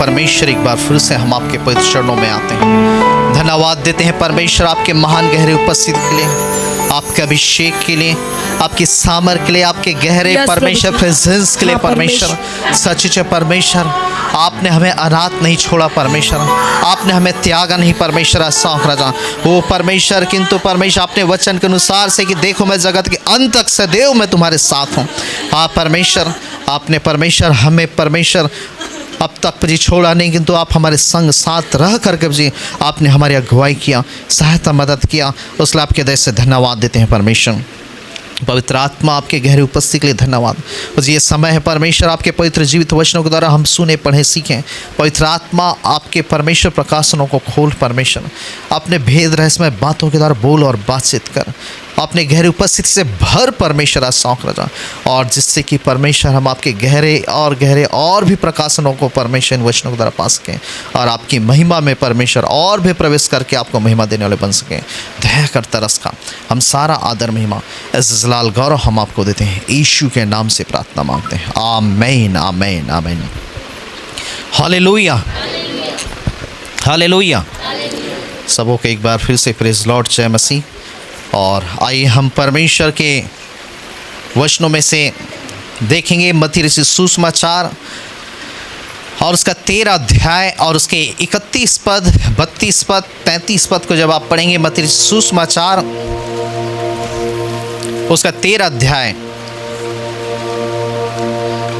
परमेश्वर, एक बार फिर से हम आपके पवित्र चरणों में आते हैं। धन्यवाद देते हैं परमेश्वर आपके महान गहरे उपस्थिति के लिए, आपके अभिषेक के लिए, आपकी सामर्थ के लिए, आपके गहरे परमेश्वर प्रेजेंस के लिए। परमेश्वर सच्चे परमेश्वर, आपने हमें अनाथ नहीं छोड़ा परमेश्वर, आपने हमें त्यागा नहीं परमेश्वर। राजा वो परमेश्वर, किंतु परमेश्वर आपने वचन के अनुसार से कि देखो मैं जगत के अंत तक सदैव मैं तुम्हारे साथ हूँ। हाँ परमेश्वर, आपने परमेश्वर हमें परमेश्वर अब तक जी छोड़ा नहीं, किंतु आप हमारे संग साथ रह करके जी आपने हमारी अगुवाई किया, सहायता मदद किया। उसलिए आपके दया से धन्यवाद देते हैं परमेश्वर। पवित्र आत्मा आपके गहरे उपस्थिति के लिए धन्यवाद। ये समय है परमेश्वर, आपके पवित्र जीवित वचनों के द्वारा हम सुने पढ़े सीखें। पवित्र आत्मा आपके परमेश्वर प्रकाशनों को खोल परमेश्वर, अपने भेद रहस्यमय बातों के द्वारा बोल और बातचीत कर, अपने गहरे उपस्थिति से भर परमेश्वर आज सौंप रजा, और जिससे कि परमेश्वर हम आपके गहरे और भी प्रकाशनों को परमेश्वर इन वचनों के द्वारा पा सकें, और आपकी महिमा में परमेश्वर और भी प्रवेश करके आपको महिमा देने वाले बन सकें। दया कर तरस का हम सारा आदर महिमा इज़्ज़लाल गौरव हम आपको देते हैं। यीशु के नाम से प्रार्थना मांगते हैं, आमीन आमीन आमीन। Hallelujah hallelujah. सबों को एक बार फिर से प्रेज़ लॉर्ड, जय मसीह। और आइए हम परमेश्वर के वचनों में से देखेंगे मत्ती रचित सुसमाचार और उसका 13 अध्याय और उसके 31 पद, 32 पद, 33 पद को जब आप पढ़ेंगे, मत्ती रचित सुसमाचार उसका 13 अध्याय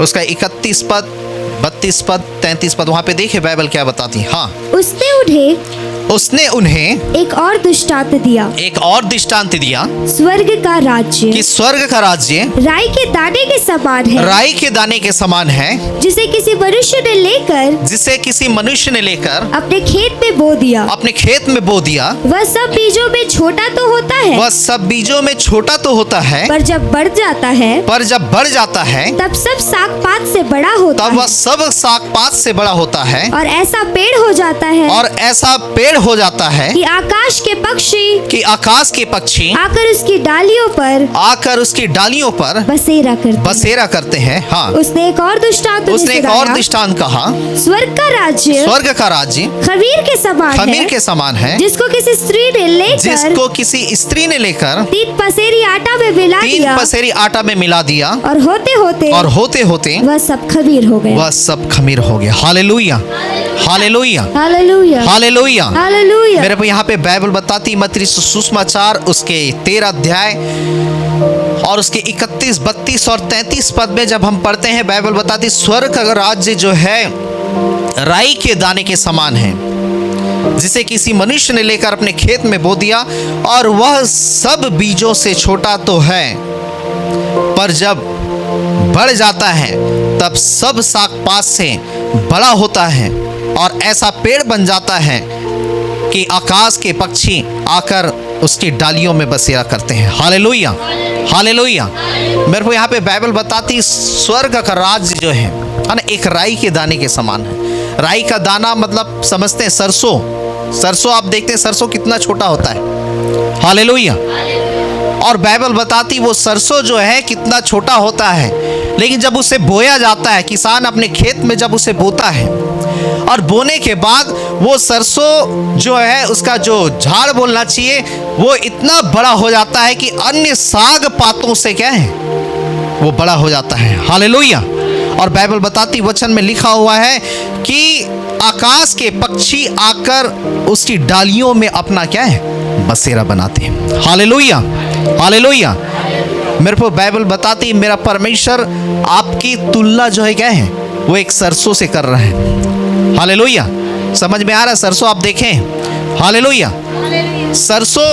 उसका 31 पद, 32 पद, 33 पद, वहाँ पे देखिए बाइबल क्या बताती है। हाँ, उसने उन्हें एक और दृष्टांत दिया, स्वर्ग का राज्य, कि स्वर्ग का राज्य राई के दाने के समान है, राई के दाने के समान है, जिसे किसी मनुष्य ने लेकर अपने खेत में बो दिया। वह सब बीजों में छोटा तो होता है, पर जब बढ़ जाता है तब सब साग पात से बड़ा होता है, और ऐसा पेड़ हो जाता है कि आकाश के पक्षी आकर उसकी डालियों पर बसेरा करते हैं। हाँ, उसने एक और दृष्टांत कहा, स्वर्ग का राज्य खमीर के समान है, जिसको किसी स्त्री ने लेकर 3 पसेरी आटा में मिला दिया, और होते होते वह सब खमीर हो गया। Hallelujah hallelujah hallelujah. मेरे को यहाँ पे बाइबल बताती मत्ती सुसमाचार उसके 13 अध्याय और उसके 31, 32 और 33 पद में जब हम पढ़ते हैं, बाइबल बताती स्वर्ग का राज्य जो है राई के दाने के समान है, जिसे किसी मनुष्य ने लेकर अपने खेत में बो दिया, और वह सब बीजों से छोटा तो है, पर जब बढ़ जाता है तब सब साग पात से बड़ा होता है, और ऐसा पेड़ बन जाता है कि आकाश के पक्षी आकर उसकी डालियों में बसेरा करते हैं। Hallelujah hallelujah. मेरे को यहाँ पे बाइबल बताती स्वर्ग का राज्य जो है ना, एक राई के दाने के समान है। राई का दाना मतलब समझते हैं सरसों आप देखते हैं सरसों कितना छोटा होता है। हालेलुया। और बाइबल बताती वो सरसों जो है कितना छोटा होता है, लेकिन जब उसे बोया जाता है, किसान अपने खेत में जब उसे बोता है, और बोने के बाद वो सरसों जो है उसका जो झाड़ बोलना चाहिए वो इतना बड़ा हो जाता है कि अन्य साग पातों से क्या है वो बड़ा हो जाता है। हालेलुया। और बाइबल बताती वचन में लिखा हुआ है कि आकाश के पक्षी आकर उसकी डालियों में अपना क्या है बसेरा बनाते हैं। Hallelujah hallelujah. मेरे को बाइबल बताती मेरा परमेश्वर आपकी तुलना जो है क्या है वो एक सरसों से कर रहा है। हालेलुया। समझ में आ रहा है? सरसों आप देखें, हालेलुया, सरसों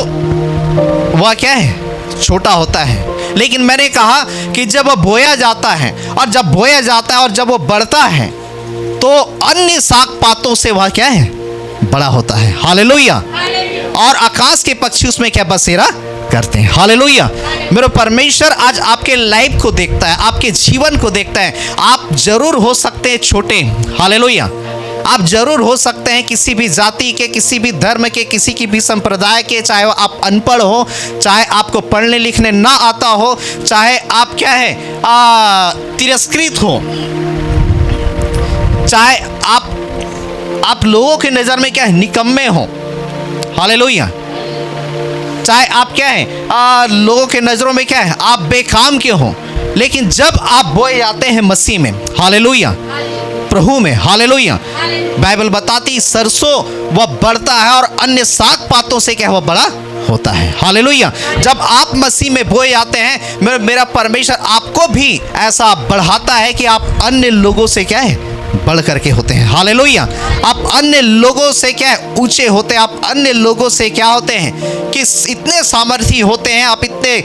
वह क्या है छोटा होता है, लेकिन मैंने कहा कि जब वो बोया जाता है और जब वो बढ़ता है तो अन्य साग पातों से वह क्या है बड़ा होता है। हालेलुया। और आकाश के पक्षी उसमें क्या बसेरा करते हैं। हालेलुया। मेरा परमेश्वर आज आपके लाइफ को देखता है, आपके जीवन को देखता है। आप जरूर हो सकते हैं छोटे, हालेलुया, आप जरूर हो सकते हैं किसी भी जाति के, किसी भी धर्म के, किसी की भी संप्रदाय के, चाहे आप अनपढ़ हो, चाहे आपको पढ़ने लिखने ना आता हो, चाहे आप क्या है तिरस्कृत हो, चाहे आप आप लोगों की नजर में क्या है, निकम्मे हो। हालेलुया। चाहे आप क्या है, लोगों के नजरों में क्या है, आप बेकाम के हो, लेकिन जब आप बोए जाते हैं मसीह में, हालेलुया, प्रभु में, हालेलुया, बाइबल बताती सरसों वह बढ़ता है और अन्य साग पातों से क्या वह बड़ा होता है। हालेलुया। जब आप मसीह में बोए जाते हैं, मेरा परमेश्वर आपको भी ऐसा बढ़ाता है कि आप अन्य लोगों से क्या है, बढ़ करके होते हैं। हालेलुया। आप अन्य लोगों से क्या है, ऊंचे होते हैं। आप अन्य लोगों से क्या होते हैं कि इतने सामर्थी होते हैं, आप इतने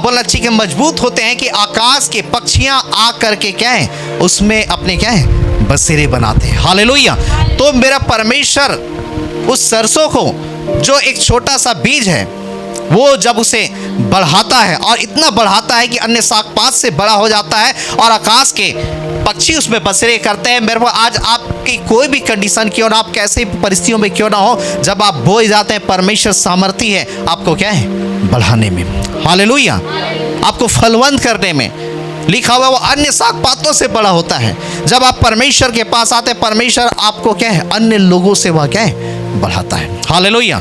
बोलना चाहिए कि मजबूत होते हैं कि आकाश के पक्षियां आ करके क्या है, उसमें अपने क्या है, बसेरे बनाते हैं। हालेलुया। तो मेरा परमेश्वर उस सरसों को, जो एक छोटा सा बीज है, वो जब उसे बढ़ाता है और इतना बढ़ाता है कि अन्य साग पात से बड़ा हो जाता है और आकाश के पक्षी उसमें बसेरे करते हैं। मेरे को आज आपकी कोई भी कंडीशन क्यों ना, आप कैसे परिस्थितियों में क्यों ना हो, जब आप बोए जाते हैं, परमेश्वर सामर्थी है आपको क्या है, बढ़ाने में। हालेलुया। आपको फलवंत करने में। लिखा हुआ वो अन्य साग पातों से बड़ा होता है। जब आप परमेश्वर के पास आते हैं, परमेश्वर आपको क्या है, अन्य लोगों से वह क्या है, बढ़ाता है। हालेलुया।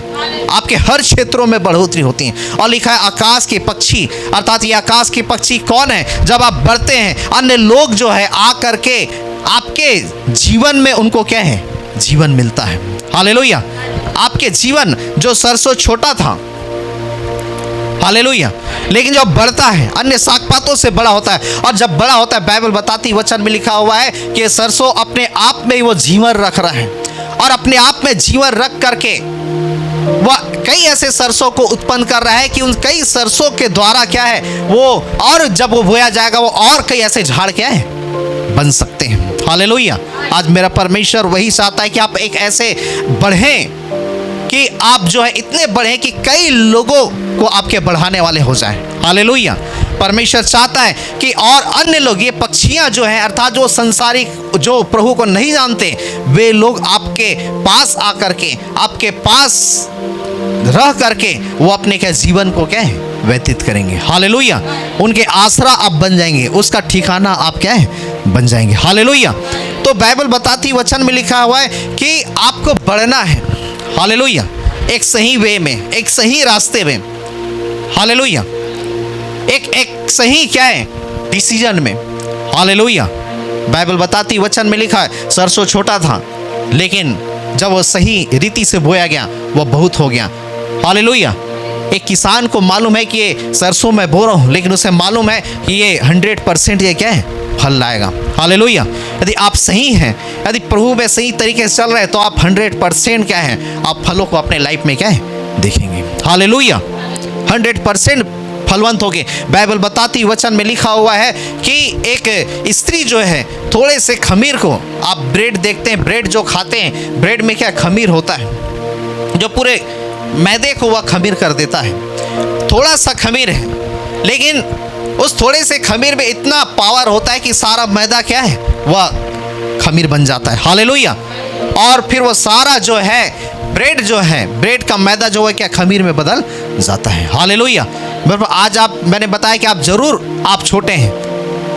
आपके हर क्षेत्रों में बढ़ोतरी होती है। और लिखा है आकाश के पक्षी, अर्थात ये आकाश के पक्षी कौन है, जब आप बढ़ते हैं, अन्य लोग जो है आ करके आपके जीवन में उनको क्या है, जीवन मिलता है। हालेलुया। आपके जीवन जो सरसों छोटा था, हालेलुया, लेकिन जब बढ़ता है, अन्य साग पातों से बड़ा होता है। और जब बड़ा होता है, बाइबल बताती वचन में लिखा हुआ है कि सरसों अपने आप में वो जीवन रख रहा है और अपने आप में जीवन रख करके वह कई ऐसे सरसों को उत्पन्न कर रहा है कि उन कई सरसों के द्वारा क्या है वो, और जब वो बोया जाएगा, वो और कई ऐसे झाड़ क्या है, बन सकते हैं। हालेलुया। आज मेरा परमेश्वर वही चाहता है कि आप एक ऐसे बढ़ें कि आप जो है इतने बढ़े कि कई लोगों को आपके बढ़ाने वाले हो जाएं। हालेलुया। परमेश्वर चाहता है कि और अन्य लोग, ये पक्षियां जो हैं, अर्थात जो संसारिक, जो प्रभु को नहीं जानते, वे लोग आपके पास आकर के, आपके पास रह करके वो अपने क्या जीवन को क्या है, व्यतीत करेंगे। हालेलुया। उनके आसरा आप बन जाएंगे, उसका ठिकाना आप क्या है, बन जाएंगे। हालेलुया। तो बाइबल बताती वचन में लिखा हुआ है कि आपको बढ़ना है। हालेलुया। एक सही वे में, एक सही रास्ते में। हालेलुया। एक सही क्या है, डिसीजन में। हालेलुया। बाइबल बताती वचन में लिखा है सरसों छोटा था, लेकिन जब वो सही रीति से बोया गया, वो बहुत हो गया। हालेलुया। एक किसान को मालूम है कि ये सरसों मैं बो रहा हूँ, लेकिन उसे मालूम है कि ये 100% ये क्या है, फल लाएगा। हालेलुया। यदि आप सही हैं, यदि प्रभु में सही तरीके से चल रहे हैं, तो आप 100% क्या है, आप फलों को अपने लाइफ में क्या है, देखेंगे। हालेलुया। 100% फलवंत होगे। बाइबल बताती वचन में लिखा हुआ है कि एक स्त्री जो है, थोड़े से खमीर को, आप ब्रेड देखते हैं, ब्रेड जो खाते हैं, ब्रेड में क्या खमीर होता है, जो पूरे मैदे को वह खमीर कर देता है। थोड़ा सा खमीर है, लेकिन उस थोड़े से खमीर में इतना पावर होता है कि सारा मैदा क्या है, वह खमीर बन जाता है। हालेलुया। और फिर वो सारा जो है ब्रेड जो है, ब्रेड का मैदा जो है क्या, खमीर में बदल जाता है। हालेलुया। आज मैंने बताया कि आप जरूर, आप छोटे हैं,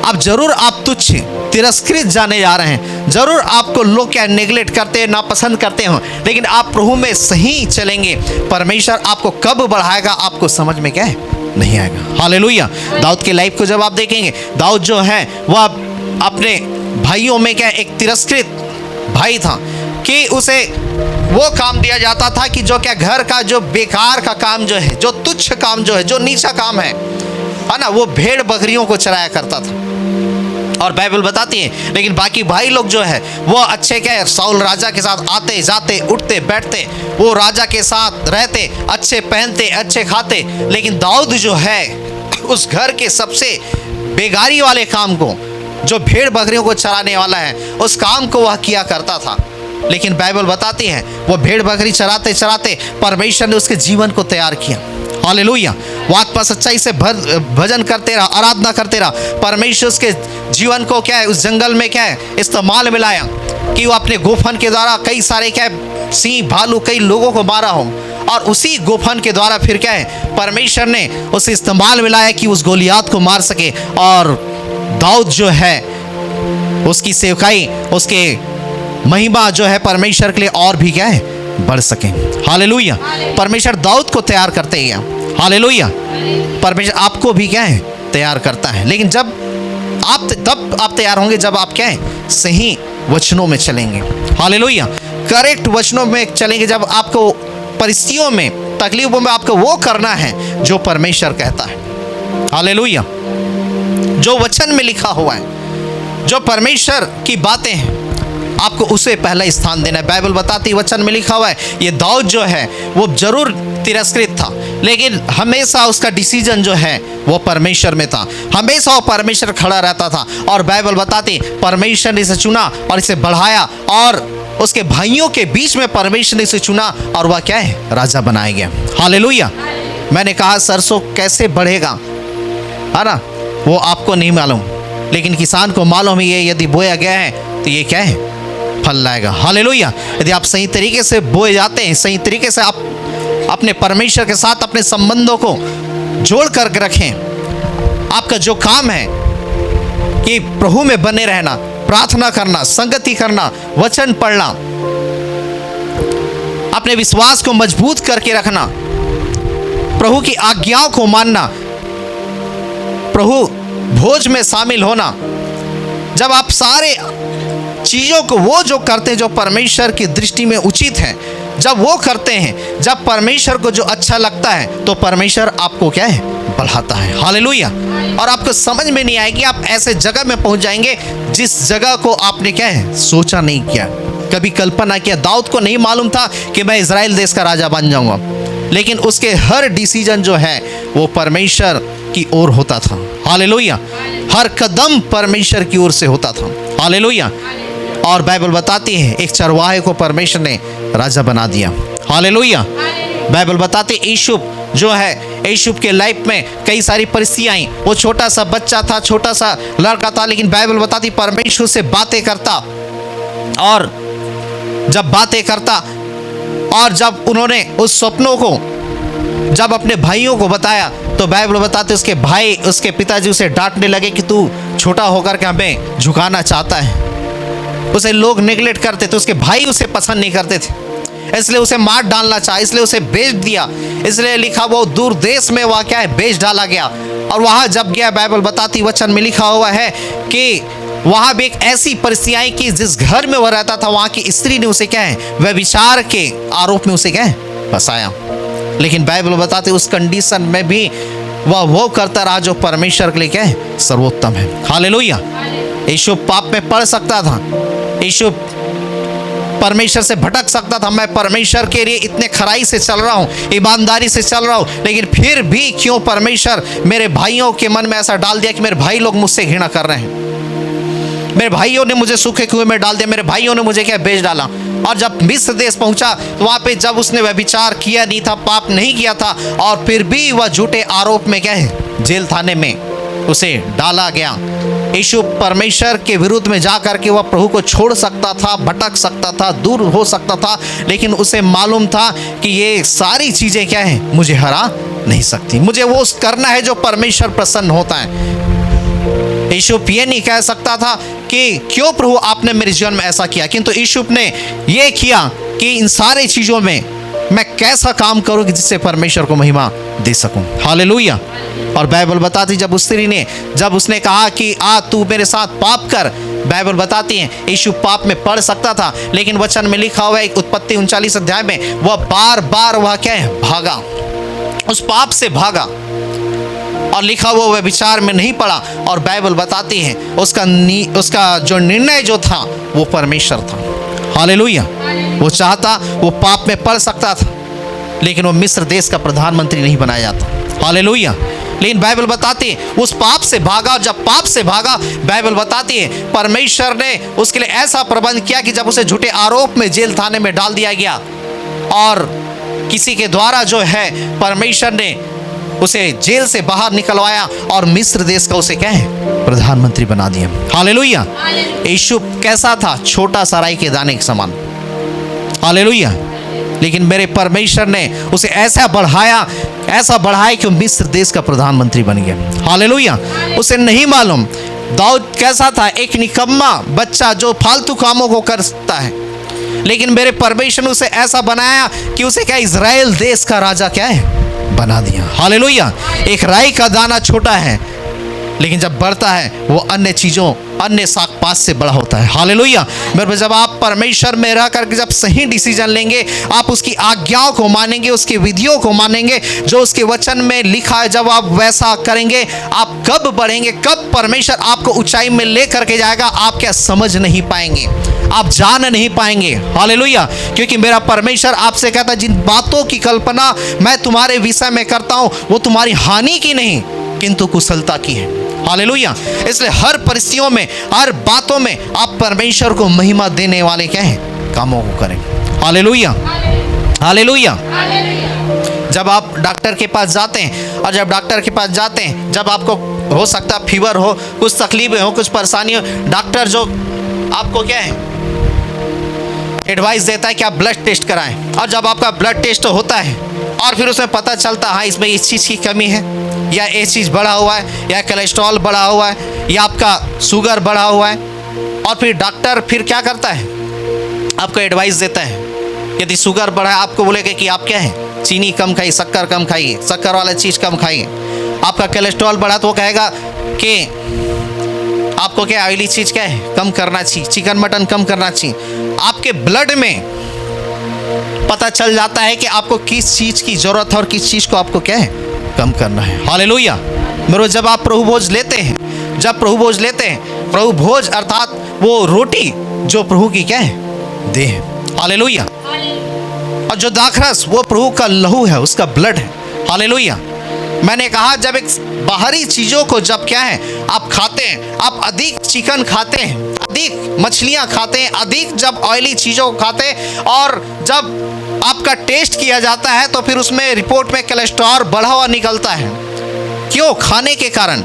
आप जरूर, आप तुच्छ, तिरस्कृत जाने जा रहे हैं, जरूर आपको लोग क्या नेगलेक्ट करते हैं, नापसंद करते हो, लेकिन आप प्रभु में सही चलेंगे, परमेश्वर आपको कब बढ़ाएगा आपको समझ में क्या है, नहीं आएगा। हालेलुया। दाऊद के लाइफ को जब आप देखेंगे, दाऊद जो है वह अपने भाइयों में क्या एक तिरस्कृत भाई था कि उसे वो काम दिया जाता था कि जो क्या घर का जो बेकार का काम जो है, जो तुच्छ काम जो है, जो नीचा काम है ना, वो भेड़ बकरियों को चराया करता था। और बाइबल बताती है, लेकिन बाकी भाई लोग जो है वो अच्छे क्या है, साउल राजा के साथ आते जाते, उठते बैठते, वो राजा के साथ रहते, अच्छे पहनते, अच्छे खाते। लेकिन दाऊद जो है उस घर के सबसे बेगारी वाले काम को, जो भेड़ बकरियों को चराने वाला है, उस काम को वह किया करता था। लेकिन बाइबल बताती है वो भेड़ बकरी चराते चराते परमेश्वर ने उसके जीवन को तैयार किया। हालेलुया। वो आत्मा सच्चाई से भजन करते रहा, आराधना करते रहा। परमेश्वर उसके जीवन को क्या है, उस जंगल में क्या है, इस्तेमाल में लाया कि वो अपने गोफन के द्वारा कई सारे क्या है, सिंह भालू कई लोगों को मारा हो, और उसी गोफन के द्वारा फिर क्या है, परमेश्वर ने उसे इस्तेमाल में लाया कि उस गोलियात को मार सके। और दाऊद जो है उसकी सेवकाई, उसके महिमा जो है परमेश्वर के लिए और भी क्या है, बढ़ सके। हालेलुया। परमेश्वर दाऊद को तैयार करते हैं। हालेलुया। परमेश्वर आपको भी क्या है, तैयार करता है। लेकिन जब तब आप तैयार होंगे जब आप क्या है, सही वचनों में चलेंगे। हालेलुया। करेक्ट वचनों में चलेंगे, जब आपको परिस्थितियों में, तकलीफों में आपको वो करना है जो परमेश्वर कहता है। हालेलुया। जो वचन में लिखा हुआ है, जो परमेश्वर की बातें हैं, आपको उसे पहला स्थान देना है। बाइबल बताती, वचन में लिखा हुआ है, ये दाऊद जो है वो जरूर तिरस्कृत था, लेकिन हमेशा उसका डिसीजन जो है वो परमेश्वर में था। हमेशा वो परमेश्वर खड़ा रहता था। और बाइबल बताती, परमेश्वर ने इसे चुना और इसे बढ़ाया, और उसके भाइयों के बीच में परमेश्वर ने इसे चुना और वह क्या है, राजा बनाया गया। हालेलुया। मैंने कहा सरसों कैसे बढ़ेगा, है ना, वो आपको नहीं मालूम, लेकिन किसान को मालूम है ये यदि बोया गया है तो ये क्या है, फल लाएगा। हालेलुया। यदि आप सही तरीके से बोए जाते हैं, सही तरीके से आप अपने परमेश्वर के साथ अपने संबंधों को जोड़ कर रखें, आपका जो काम है कि प्रभु में बने रहना, प्रार्थना करना, संगति करना, वचन पढ़ना, अपने विश्वास को मजबूत करके रखना, प्रभु की आज्ञाओं को मानना, प्रभु भोज में शामिल होना, जब आप सारे चीज़ों को वो जो करते हैं जो परमेश्वर की दृष्टि में उचित है, जब वो करते हैं, जब परमेश्वर को जो अच्छा लगता है, तो परमेश्वर आपको क्या है, बढ़ाता है। हालेलुया। और आपको समझ में नहीं आएगी, आप ऐसे जगह में पहुंच जाएंगे जिस जगह को आपने क्या है, सोचा नहीं किया, कभी कल्पना किया। दाऊद को नहीं मालूम था कि मैं इजराइल देश का राजा बन जाऊंगा, लेकिन उसके हर डिसीजन जो है वो परमेश्वर की ओर होता था। हालेलुया। हर कदम परमेश्वर की ओर से होता था। हालेलुया। और बाइबल बताती है, एक चरवाहे को परमेश्वर ने राजा बना दिया। हालेलुया। बाइबल बताती है, यूसुफ जो है, यूसुफ के लाइफ में कई सारी परिस्थितियां आई। वो छोटा सा बच्चा था, छोटा सा लड़का था, लेकिन बाइबल बताती परमेश्वर से बातें करता, और जब बातें करता, और जब उन्होंने उस सपनों को जब अपने भाइयों को बताया, तो बाइबल बताते उसके भाई, उसके पिताजी उसे डांटने लगे कि तू छोटा होकर के हमें झुकाना चाहता है। उसे लोग नेगलेक्ट करते थे, उसके भाई उसे पसंद नहीं करते थे, इसलिए उसे मार डालना चाहा, इसलिए उसे बेच दिया। इसलिए लिखा वो दूर देश में वह क्या है, बेच डाला गया। और वहाँ जब गया, बाइबल बताती, वचन में लिखा हुआ है कि वहाँ भी एक ऐसी परिस्थिति आई कि जिस घर में वह रहता था, वहाँ की स्त्री ने उसे क्या है, व्यभिचार के आरोप में उसे क्या है, फंसाया। लेकिन बाइबल बताते उस कंडीशन में भी वह वो करता रहा जो परमेश्वर के लिए क्या है, सर्वोत्तम है। हालेलुया। यीशु पाप में पड़ सकता था, यीशु परमेश्वर से भटक सकता था। मैं परमेश्वर के लिए इतने खराई से चल रहा हूँ, ईमानदारी से चल रहा हूँ, लेकिन फिर भी क्यों परमेश्वर मेरे भाइयों के मन में ऐसा डाल दिया कि मेरे भाई लोग मुझसे घृणा कर रहे हैं, मेरे भाइयों ने मुझे सूखे कुएं में डाल दिया, मेरे भाइयों ने मुझे क्या बेच डाला। और जब मिस्र देश पहुंचा, तो वहाँ पे जब उसने व्यभिचार किया नहीं था, पाप नहीं किया था, और फिर भी वह झूठे आरोप में क्या है, जेल खाने में उसे डाला गया। यीशु परमेश्वर के विरुद्ध में जा करके वह प्रभु को छोड़ सकता था, भटक सकता था, दूर हो सकता था, लेकिन उसे मालूम था कि ये सारी चीज़ें क्या है, मुझे हरा नहीं सकती, मुझे वो करना है जो परमेश्वर प्रसन्न होता है। यीशु ये नहीं कह सकता था कि क्यों प्रभु आपने मेरे जीवन में ऐसा किया, किंतु यीशु ने ये किया कि इन सारे चीज़ों में मैं कैसा काम करूँ कि जिससे परमेश्वर को महिमा दे सकूं। हालेलुया। और बाइबल बताती जब उस स्त्री ने, जब उसने कहा कि आ तू मेरे साथ पाप कर, बाइबल बताती है यीशु पाप में पड़ सकता था, लेकिन वचन में लिखा हुआ है उत्पत्ति 39 अध्याय में वह बार बार वह क्या है, भागा, उस पाप से भागा, और लिखा हुआ वह विचार में नहीं पड़ा। और बाइबल बताती है उसका जो निर्णय जो था वो परमेश्वर था। हालेलुया। वो चाहता, वो पाप में पड़ सकता था, लेकिन वो मिस्र देश का प्रधानमंत्री नहीं बनाया जाता। हालेलुया। लेकिन बाइबल बताती है उस पाप से भागा, और जब पाप से भागा, बाइबल बताती है परमेश्वर ने उसके लिए ऐसा प्रबंध किया कि जब उसे झूठे आरोप में जेल खाने में डाल दिया गया, और किसी के द्वारा जो है परमेश्वर ने उसे जेल से बाहर निकलवाया, और मिस्र देश का उसे क्या है, प्रधानमंत्री बना दिया। हालेलुया। यीशु कैसा था, छोटा सा राई के दाने के समान। हालेलुया। लेकिन मेरे परमेश्वर ने उसे ऐसा बढ़ाया कि वो मिस्र देश का प्रधानमंत्री बन गया। हालेलुया। उसे नहीं मालूम, दाऊद कैसा था? एक निकम्मा बच्चा जो फालतू कामों को करता है, लेकिन मेरे परमेश्वर ने उसे ऐसा बनाया कि उसे क्या इज़राइल देश का राजा क्या है बना दिया। हालेलुया। एक राई का दाना छोटा है, लेकिन जब बढ़ता है वो अन्य चीज़ों, अन्य साग पात से बड़ा होता है। हालेलुया। मेरे जब आप परमेश्वर में रह करके जब सही डिसीजन लेंगे, आप उसकी आज्ञाओं को मानेंगे, उसकी विधियों को मानेंगे, जो उसके वचन में लिखा है, जब आप वैसा करेंगे, आप कब बढ़ेंगे, कब परमेश्वर आपको ऊंचाई में ले करके जाएगा, आप क्या समझ नहीं पाएंगे, आप जान नहीं पाएंगे। हालेलुया। क्योंकि मेरा परमेश्वर आपसे कहता है, जिन बातों की कल्पना मैं तुम्हारे विषय में करता हूं वो तुम्हारी हानि की नहीं किंतु कुशलता की है। हालेलुया। इसलिए हर परिस्थितियों में, हर बातों में आप परमेश्वर को महिमा देने वाले क्या हैं, कामों को करें। हालेलुया। हालेलुया। जब आप डॉक्टर के पास जाते हैं, और जब डॉक्टर के पास जाते हैं, जब आपको हो सकता है फीवर हो, कुछ तकलीफें हो, कुछ परेशानी हो, डॉक्टर जो आपको क्या है एडवाइस देता है कि आप ब्लड टेस्ट कराएं। और जब आपका ब्लड टेस्ट होता है और फिर उसमें पता चलता है हाँ इसमें इस चीज़ की कमी है, या ये चीज़ बढ़ा हुआ है, या कोलेस्ट्रॉल बढ़ा हुआ है, या आपका शुगर बढ़ा हुआ है, और फिर डॉक्टर फिर क्या करता है, आपको एडवाइस देता है। यदि शुगर बढ़ा है, आपको बोलेगा कि आप क्या है, चीनी कम खाइए, शक्कर कम खाइए, शक्कर वाला चीज़ कम खाइए। आपका कोलेस्ट्रॉल बढ़ा तो वो कहेगा कि आपको क्या ऑयली चीज़ क्या है, कम करना चाहिए, चिकन मटन कम करना चाहिए। आपके ब्लड में पता चल जाता है कि आपको किस चीज़ की ज़रूरत है और किस चीज़ को आपको क्या है, कम करना है। हालेलुया। मेरे जब आप प्रभु भोज लेते हैं, जब प्रभु भोज लेते हैं, प्रभु भोज अर्थात वो रोटी जो प्रभु की क्या है, देह है। हालेलुया। और जो दाखरस वो प्रभु का लहू है, उसका ब्लड है। हालेलुया। मैंने कहा जब एक बाहरी चीज़ों को जब क्या है आप खाते हैं, आप अधिक चिकन खाते हैं, अधिक मछलियाँ खाते हैं, अधिक जब ऑयली चीज़ों को खाते हैं, और जब आपका टेस्ट किया जाता है तो फिर उसमें रिपोर्ट में कोलेस्ट्रॉल बढ़ा हुआ निकलता है। क्यों? खाने के कारण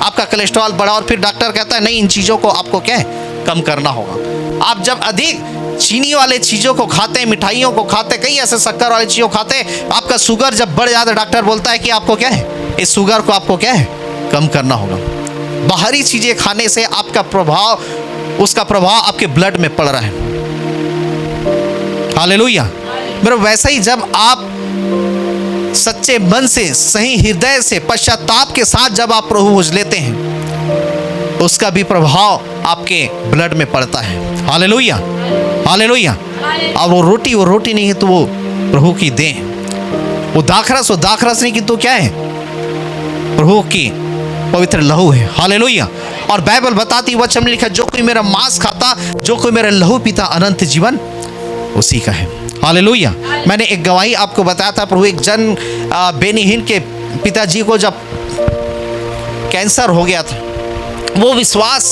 आपका कोलेस्ट्रॉल बढ़ा, और फिर डॉक्टर कहता है नहीं इन चीज़ों को आपको क्या है, कम करना होगा। आप जब अधिक चीनी वाले चीज़ों को खाते हैं, मिठाइयों को खाते, कई ऐसे शक्कर वाली चीज़ों खाते, आपका शुगर जब बढ़ जाता है, डॉक्टर बोलता है कि आपको क्या है, इस शुगर को आपको क्या है, कम करना होगा। बाहरी चीज़ें खाने से आपका प्रभाव, उसका प्रभाव आपके ब्लड में पड़ रहा है। हालेलुया। मेरे वैसे ही जब आप सच्चे मन से, सही हृदय से, पश्चाताप के साथ जब आप प्रभु भोज लेते हैं, उसका भी प्रभाव आपके ब्लड में पड़ता है। हालेलुया। हालेलुया। और वो रोटी नहीं है तो वो प्रभु की देह, वो दाखरस नहीं कि तो क्या है, प्रभु की पवित्र लहू है। हालेलुया। और बाइबल बताती, वचन में लिखा, जो कोई मेरा मांस खाता, जो कोई मेरा लहू पीता, अनंत जीवन उसी का है। हालेलुया। मैंने एक गवाही आपको बताया था, प्रभु एक जन बेनीहीन के पिताजी को जब कैंसर हो गया था, वो विश्वास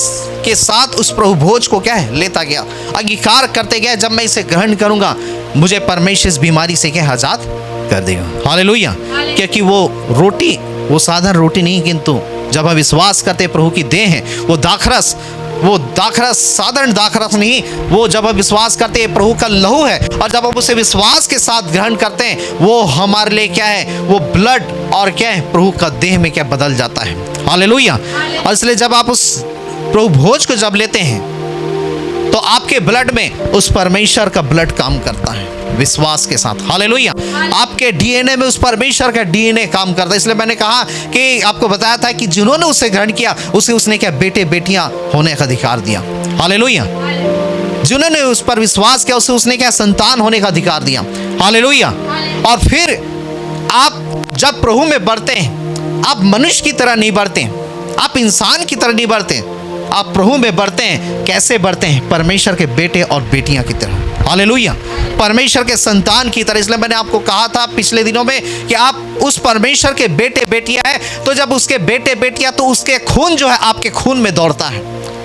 के साथ उस प्रभु भोज को क्या है, लेता गया, अंगीकार करते गया, जब मैं इसे ग्रहण करूंगा मुझे परमेश्वर इस बीमारी से क्या आजाद कर देगा। हालेलुया। क्योंकि वो रोटी, वो साधारण रोटी नहीं, किंतु जब हम विश्वास करते प्रभु की देह है, वो दाखरस साधारण दाखरस नहीं, वो जब हम विश्वास करते हैं प्रभु का लहू है, और जब हम उसे विश्वास के साथ ग्रहण करते हैं, वो हमारे लिए क्या है, वो ब्लड और क्या है, प्रभु का देह में क्या बदल जाता है। हालेलुया। और इसलिए जब आप उस प्रभु भोज को जब लेते हैं तो आपके ब्लड में उस परमेश्वर का ब्लड काम करता है विश्वास के साथ। हालेलुया। आपके डीएनए में उस परमेश्वर का डीएनए काम करता है। इसलिए मैंने कहा कि आपको बताया था कि जिन्होंने उसे ग्रहण किया, उसे उसने क्या बेटे बेटियां होने का अधिकार दिया। हालेलुया। जिन्होंने उस पर विश्वास किया, उसे उसने क्या संतान होने का अधिकार दिया। हालेलुया। और फिर आप जब प्रभु में बढ़ते हैं, आप मनुष्य की तरह नहीं बढ़ते, आप इंसान की तरह नहीं बढ़ते, आप प्रभु में बढ़ते हैं। कैसे बढ़ते हैं? परमेश्वर के बेटे और बेटियां की तरह। हालेलुया। परमेश्वर के संतान की तरह। इसलिए मैंने आपको कहा था पिछले दिनों में कि आप उस परमेश्वर के बेटे बेटियां हैं, तो जब उसके बेटे बेटियां, तो उसके खून जो है आपके खून में दौड़ता है।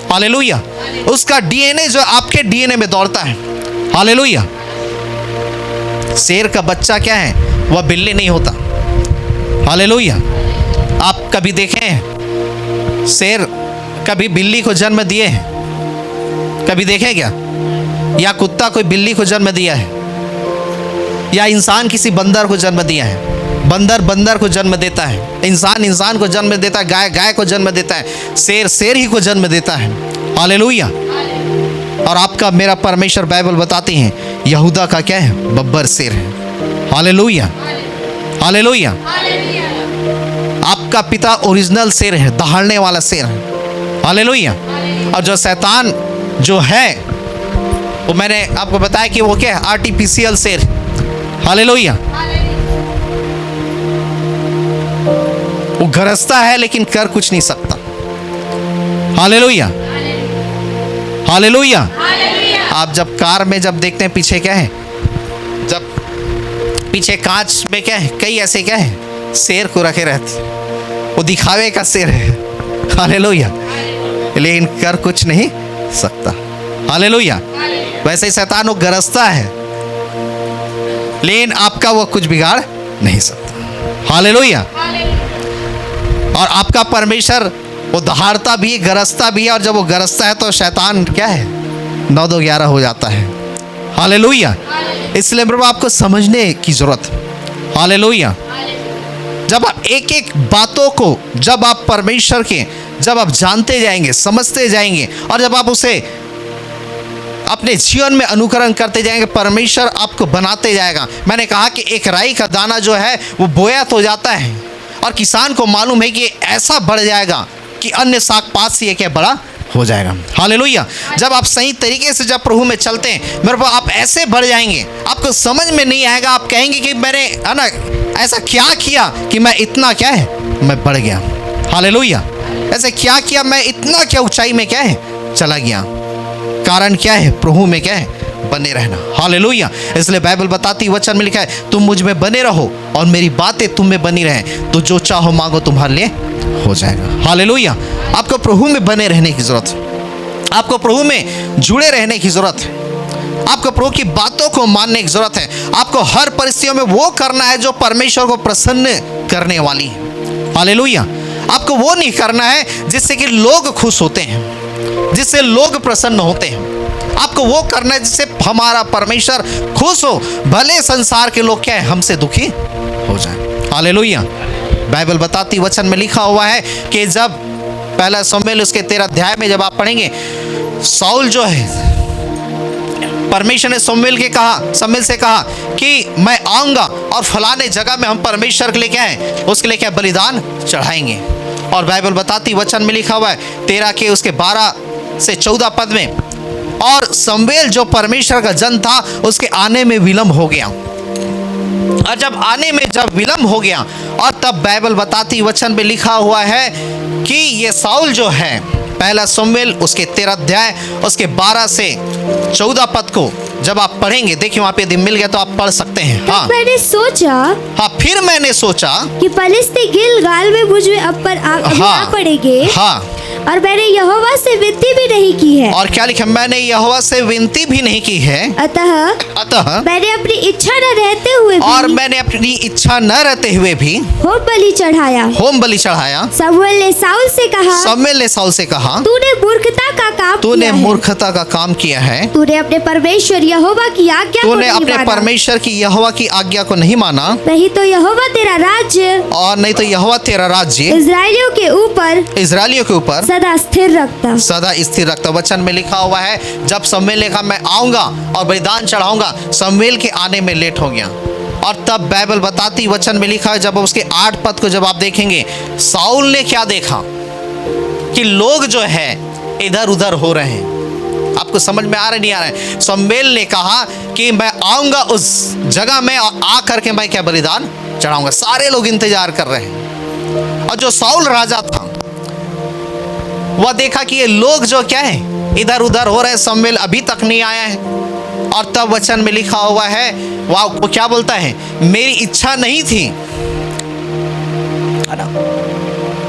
हालेलुया। उसका डीएनए जो आपके डीएनए में दौड़ता है। हालेलुया। शेर का बच्चा क्या है, वह बिल्ली नहीं होता। हालेलुया। आप कभी देखें शेर कभी बिल्ली को जन्म दिए हैं? कभी देखें क्या? या कुत्ता कोई बिल्ली को जन्म दिया है? या इंसान किसी बंदर को जन्म दिया है? बंदर बंदर को जन्म देता है, इंसान इंसान को जन्म देता है, गाय गाय को जन्म देता है, शेर शेर ही को जन्म देता है। हालेलुया। और आपका मेरा परमेश्वर बाइबल बताती है यहूदा का क्या है? बब्बर शेर है। Hallelujah, hallelujah. आपका पिता ओरिजिनल शेर है, दहाड़ने वाला शेर है। हालेलुया। और जो शैतान जो है वो मैंने आपको बताया कि वो क्या है? आर्टिफिशियल शेर। हालेलुया। वो गरजता है लेकिन कर कुछ नहीं सकता। Hallelujah, hallelujah. आप जब कार में जब देखते हैं पीछे क्या है? जब पीछे कांच में क्या है? कई ऐसे क्या है? शेर को रखे रहते, वो दिखावे का शेर है। हालेलुया। लेकिन कर कुछ नहीं सकता। हालेलुया। वैसे ही शैतान वो गरजता है लेकिन आपका वो कुछ बिगाड़ नहीं सकता। हालेलुया। और आपका परमेश्वर वो दहाड़ता भी है, गरजता भी है, और जब वो गरजता है तो शैतान क्या है? 9 2 11 हो जाता है। हालेलुया। इसलिए प्रभु आपको समझने की जरूरत है। हालेलुया। जब आप एक एक बातों को जब आप परमेश्वर के जब आप जानते जाएंगे, समझते जाएंगे, और जब आप उसे अपने जीवन में अनुकरण करते जाएंगे, परमेश्वर आपको बनाते जाएगा। मैंने कहा कि एक राई का दाना जो है वो बोया तो जाता है और किसान को मालूम है कि ऐसा बढ़ जाएगा कि अन्य साग पात से ये क्या बड़ा हो जाएगा। हालेलुया। जब आप सही तरीके से जब प्रभु में चलते हैं मेरे को, आप ऐसे बढ़ जाएंगे, आपको समझ में नहीं आएगा। आप कहेंगे कि मैंने है ना ऐसा क्या किया कि मैं इतना क्या है मैं बढ़ गया। हालेलुया। ऐसे क्या किया मैं इतना क्या ऊंचाई में क्या है चला गया। कारण क्या है? प्रभु में क्या है? बने रहना। हालेलुया। इसलिए बाइबल बताती वचन में लिखा है तुम मुझ में बने रहो और मेरी बातें तुम में बनी रहें तो जो चाहो मांगो तुम्हारे लिए हो जाएगा। हालेलुया। आपको प्रभु में बने रहने की जरूरत है, आपको प्रभु में जुड़े रहने की जरूरत है, आपको प्रभु की बातों को मानने की जरूरत है। आपको हर परिस्थितियों में वो करना है जो परमेश्वर को प्रसन्न करने वाली है। हालेलुया। आपको वो नहीं करना है जिससे कि लोग खुश होते हैं, जिससे लोग प्रसन्न होते हैं। आपको वो करना है जिससे हमारा परमेश्वर खुश हो, भले संसार के लोग क्या है हमसे दुखी हो जाए। हालेलुया। बाइबल बताती वचन में लिखा हुआ है कि जब पहला शमूएल उसके 13 अध्याय में जब आप पढ़ेंगे, शाऊल जो है परमेश्वर ने शमूएल से कहा कि मैं आऊंगा और फलाने जगह में हम परमेश्वर के लिए क्या है उसके लिए क्या बलिदान चढ़ाएंगे। और बाइबल बताती वचन में लिखा हुआ है 13 के उसके 12 से 14 पद में, और शमूएल जो परमेश्वर का जन था उसके आने में विलंब हो गया। और जब आने में जब विलंब हो गया और तब बाइबल बताती वचन में लिखा हुआ है कि ये शाऊल जो है, पहला शमूएल उसके 13 अध्याय उसके 12 से 14 पद को जब आप पढ़ेंगे, देखिए वहां पे यदि मिल गया तो आप पढ़ सकते हैं। हाँ, मैंने सोचा, हाँ, फिर मैंने सोचा कि फलिस्ती गिलगाल में मुझ में अब पर आ पड़ेंगे। हाँ, और मैंने यहोवा से विनती भी नहीं की है। और क्या लिखा? मैंने यहोवा से विनती भी नहीं की है। अतः मैंने अपनी इच्छा न रहते हुए भी, और मैंने अपनी इच्छा न रहते हुए भी होम बलि चढ़ाया। शमूएल ने शाऊल से कहा तूने मूर्खता का काम किया है। तूने अपने परमेश्वर यहोवा की आज्ञा को नहीं माना। नहीं तो यहोवा तेरा राज्य इस्राएलियों के ऊपर सदा स्थिर रखता। वचन में लिखा हुआ है जब शमूएल ने कहा मैं आऊंगा और बलिदान चढ़ाऊंगा, शमूएल के आने में लेट हो गया। और तब बाइबल बताती वचन में लिखा है जब उसके 8 पद को जब आप देखेंगे, शाऊल ने क्या देखा कि लोग जो है इधर उधर हो रहे हैं। आपको समझ में आ रहा नहीं आ रहा है? शमूएल ने कहा कि मैं आऊंगा उस जगह में और आकर के मैं क्या बलिदान चढ़ाऊंगा। सारे लोग इंतजार कर रहे हैं। और जो शाऊल राजा था वह देखा कि ये लोग जो क्या है इधर उधर हो रहे हैं, शमूएल अभी तक नहीं आया है। और तब वचन में लिखा हुआ है वो क्या बोलता है, मेरी इच्छा नहीं थी।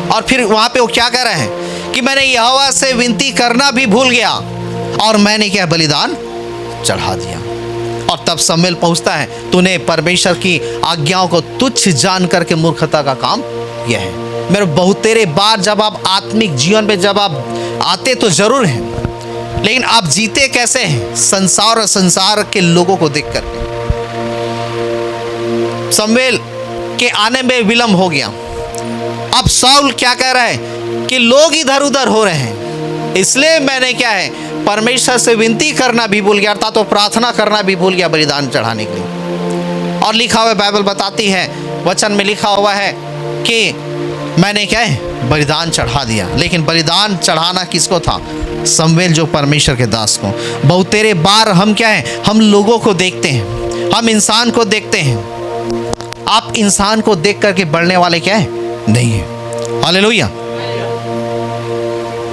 और फिर वहां पे वो क्या कह रहा है कि मैंने यहोवा से विनती करना भी भूल गया और मैंने क्या बलिदान चढ़ा दिया। और तब शमूएल पहुंचता है, तूने परमेश्वर की आज्ञाओं को तुच्छ जान करके मूर्खता का काम किया है। मेरे बहुत तेरे बार जब आप आत्मिक जीवन में जब आप आते तो जरूर हैं, लेकिन आप जीते कैसे हैं? संसार और संसार के लोगों को देख कर। शमूएल के आने में विलंब हो गया। अब साउल क्या कह रहा है कि लोग इधर उधर हो रहे हैं, इसलिए मैंने क्या है परमेश्वर से विनती करना भी भूल गया, अर्थात तो प्रार्थना करना भी भूल गया बलिदान चढ़ाने के लिए। और लिखा हुआ है, बाइबल बताती है, वचन में लिखा हुआ है कि मैंने क्या है बलिदान चढ़ा दिया। लेकिन बलिदान चढ़ाना किसको था? शमूएल जो परमेश्वर के दास को। बहुतेरे बार हम क्या है, हम लोगों को देखते हैं, हम इंसान को देखते हैं। आप इंसान को देख करके बढ़ने वाले क्या है नहीं है। Hallelujah,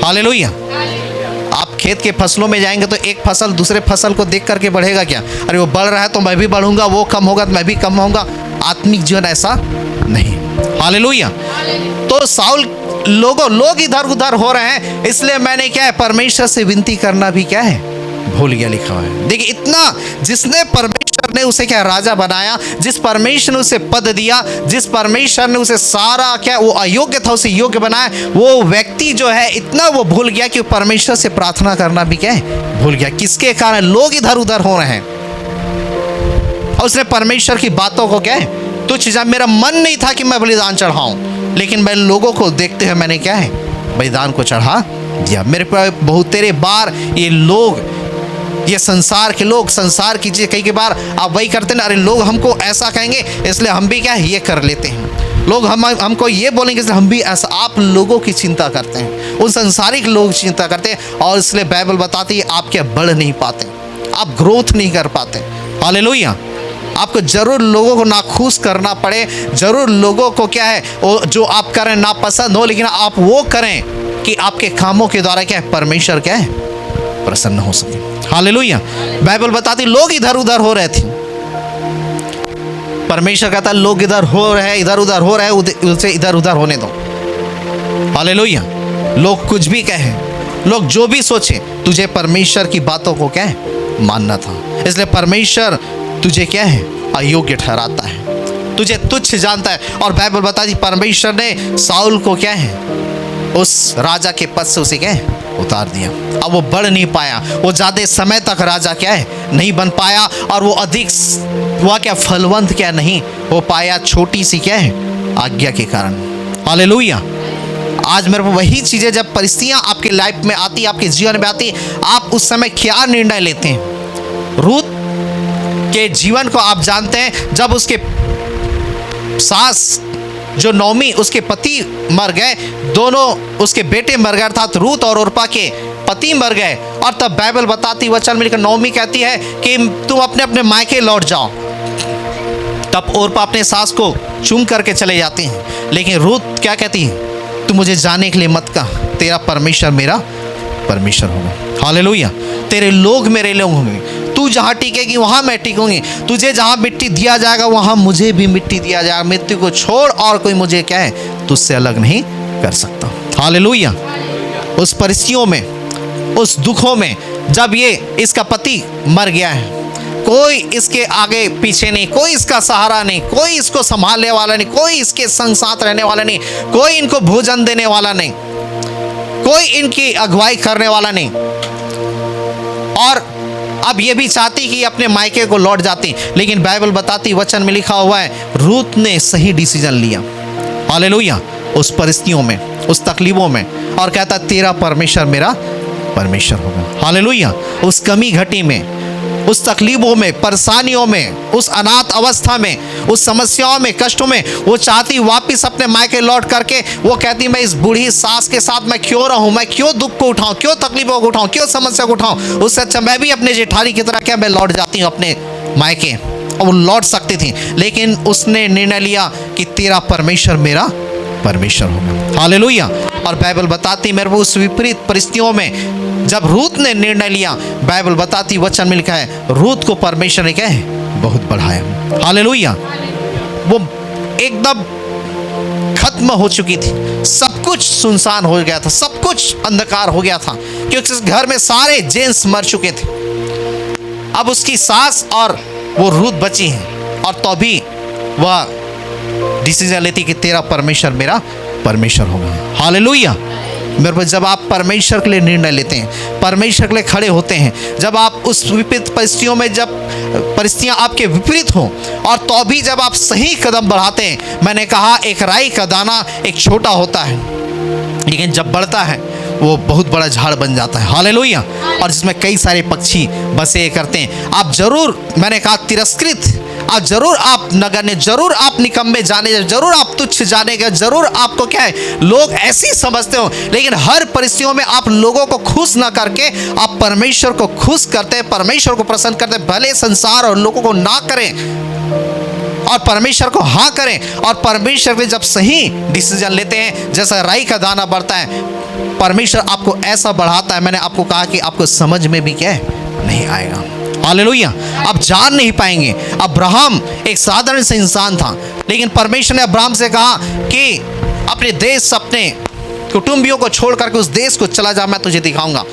hallelujah. आप खेत के फसलों में जाएंगे तो एक फसल दूसरे फसल को देख करके बढ़ेगा क्या? अरे वो बढ़ रहा है तो मैं भी बढ़ूंगा, वो कम होगा तो मैं भी कम होऊंगा। आत्मिक जीवन ऐसा नहीं। हालेलुया। तो साउल लोग इधर उधर हो रहे हैं, इसलिए मैंने क्या है परमेश्वर से विनती करना भी क्या है भूल गया। लिखा हुआ है, देखिए इतना जिसने परमेश्वर ने उसे क्या राजा बनाया, जिस परमेश्वर ने उसे पद दिया, जिस परमेश्वर ने उसे सारा क्या वो अयोग्य था उसे योग्य बनाया, वो व्यक्ति जो है इतना वो भूल गया कि परमेश्वर से प्रार्थना करना भी क्या है भूल गया। किसके कारण? लोग इधर उधर हो रहे हैं और उसने परमेश्वर की बातों को क्या है तुच्छ जाना। मेरा मन नहीं था कि मैं बलिदान चढ़ाऊं, लेकिन मैं लोगों को देखते हुए मैंने क्या है बलिदान को चढ़ा दिया। मेरे पर बहुत तेरे बार ये लोग, ये संसार के लोग, संसार की चीज़ें कई बार आप वही करते ना, अरे लोग हमको ऐसा कहेंगे इसलिए हम भी क्या है ये कर लेते हैं, लोग हमको ये बोलेंगे इसलिए हम भी ऐसा। आप लोगों की चिंता करते हैं, उन संसारिक लोग चिंता करते हैं, और इसलिए बाइबल बताती है आप क्या बढ़ नहीं पाते, आप ग्रोथ नहीं कर पाते। हालेलुया। आपको जरूर लोगों को नाखुश करना पड़े, जरूर लोगों को क्या है वो जो आप करें नापसंद हो, लेकिन आप वो करें कि आपके कामों के द्वारा क्या है परमेश्वर क्या है प्रसन्न हो सके। हालेलुया। बाइबल बताती लोग इधर उधर हो रहे थे, परमेश्वर कहता लोग इधर हो रहे हैं, इधर उधर हो रहे हैं, उसे इधर उधर होने दो। हालेलुया। लोग कुछ भी कहें, लोग जो भी सोचे, तुझे परमेश्वर की बातों को क्या है मानना था। इसलिए परमेश्वर तुझे क्या है अयोग्य ठहराता है, तुझे तुच्छ जानता है। और बाइबल बताती परमेश्वर ने साउल को क्या है उस राजा के पद से उसे क्या है उतार दिया। अब वो बढ़ नहीं पाया, वो ज़्यादा समय तक राजा क्या है नहीं बन पाया, और वो अधिक वह क्या फलवंत क्या नहीं हो पाया, छोटी सी क्या है आज्ञा के कारण। हालेलुया। आज मेरे को वही चीज़ें जब परिस्थितियाँ आपके लाइफ में आती, आपके जीवन में आती, आप उस समय क्या निर्णय लेते हैं। रूत के जीवन को आप जानते हैं, जब उसके सास जो नौमी उसके पति मर गए, दोनों उसके बेटे मर गए, अर्थात रूत और ओर्पा के पति मर गए। और तब बाइबल बताती वचन में लिखा, नौमी कहती है कि तुम अपने अपने मायके लौट जाओ। तब ओर्पा अपने सास को चूम करके चले जाती हैं, लेकिन रूत क्या कहती है, तू मुझे जाने के लिए मत कह, तेरा परमेश्वर मेरा परमेश्वर होगा। हालेलुया। तेरे लोग मेरे लोग होंगे, तू जहाँ टिकेगी वहाँ मैं टिकूंगी, तुझे जहाँ मिट्टी दिया जाएगा वहाँ मुझे भी मिट्टी दिया जाएगा, मृत्यु को छोड़ और कोई मुझे क्या है तुझसे अलग नहीं कर सकता। हालेलुया। उस परिस्थितियों में, उस दुखों में, जब ये इसका पति मर गया है, कोई इसके आगे पीछे नहीं, कोई इसका सहारा नहीं, कोई इसको संभालने वाला नहीं, कोई इसके संग साथ रहने वाला नहीं, कोई इनको भोजन देने वाला नहीं, कोई इनकी अगुवाई करने वाला नहीं। और अब ये भी चाहती कि अपने मायके को लौट जाती, लेकिन बाइबल बताती वचन में लिखा हुआ है रूत ने सही डिसीजन लिया। हालेलुया। उस परिस्थितियों में, उस तकलीफों में, और कहता तेरा परमेश्वर मेरा परमेश्वर होगा। हालेलुया। उस कमी घटी में, उस तकलीफों में, परेशानियों में, उस अनाथ अवस्था में, उस समस्याओं में, कष्टों में, वो चाहती वापस अपने मायके लौट करके, वो कहती मैं इस बूढ़ी सास के साथ मैं क्यों रहूं, मैं क्यों दुख को उठाऊं, क्यों तकलीफों को उठाऊं, क्यों समस्या को उठाऊं, उससे अच्छा मैं भी अपने जेठानी की तरह क्या मैं लौट जाती हूँ अपने मायके। और वो लौट सकती थी, लेकिन उसने निर्णय लिया कि तेरा परमेश्वर मेरा परमेश्वर होगा। हालेलुया। और बाइबल बताती मेरे को उस विपरीत परिस्थितियों में जब रूत ने निर्णय लिया, बाइबल बताती वचन में लिखा है रूत को परमेश्वर ने क्या है बहुत बढ़ाया। हालेलुया। वो एकदम खत्म हो चुकी थी, सब कुछ सुनसान हो गया था, सब कुछ अंधकार हो गया था, क्योंकि उस घर में सारे जेंट्स मर चुके थे। अब उसकी सास और वो रूत बची हैं, और तो भी वह डिसीजन लेती कि तेरा परमेश्वर मेरा परमेश्वर होगा। हालेलुया। मेरे पास जब आप परमेश्वर के लिए निर्णय लेते हैं, परमेश्वर के लिए खड़े होते हैं, जब आप उस विपरीत परिस्थितियों में, जब परिस्थितियां आपके विपरीत हो, और तो भी जब आप सही कदम बढ़ाते हैं, मैंने कहा एक राई का दाना एक छोटा होता है, लेकिन जब बढ़ता है वो बहुत बड़ा झाड़ बन जाता है। हालेलुया। और जिसमें कई सारे पक्षी बसे करते हैं। आप जरूर, मैंने कहा तिरस्कृत, आप जरूर, आप नगण्य, जरूर आप निकम्मे जाने, जरूर आप तुच्छ जाने का, जरूर आपको क्या है लोग ऐसी समझते हो, लेकिन हर परिस्थितियों में आप लोगों को खुश ना करके आप परमेश्वर को खुश करते, परमेश्वर को प्रसन्न करते, भले संसार और लोगों को ना करें और परमेश्वर को हाँ करें। और परमेश्वर में जब सही डिसीजन लेते हैं, जैसा राई का दाना बढ़ता है, परमेश्वर आपको ऐसा बढ़ाता है। मैंने आपको कहा कि आपको समझ में भी क्या है नहीं आएगा। हालेलुया। आप जान नहीं पाएंगे। अब्राहम एक साधारण सा इंसान था, लेकिन परमेश्वर ने अब्राहम से कहा कि अपने देश, अपने कुटुंबियों को छोड़ करके उस देश को चला जा, मैं तुझे दिखाऊंगा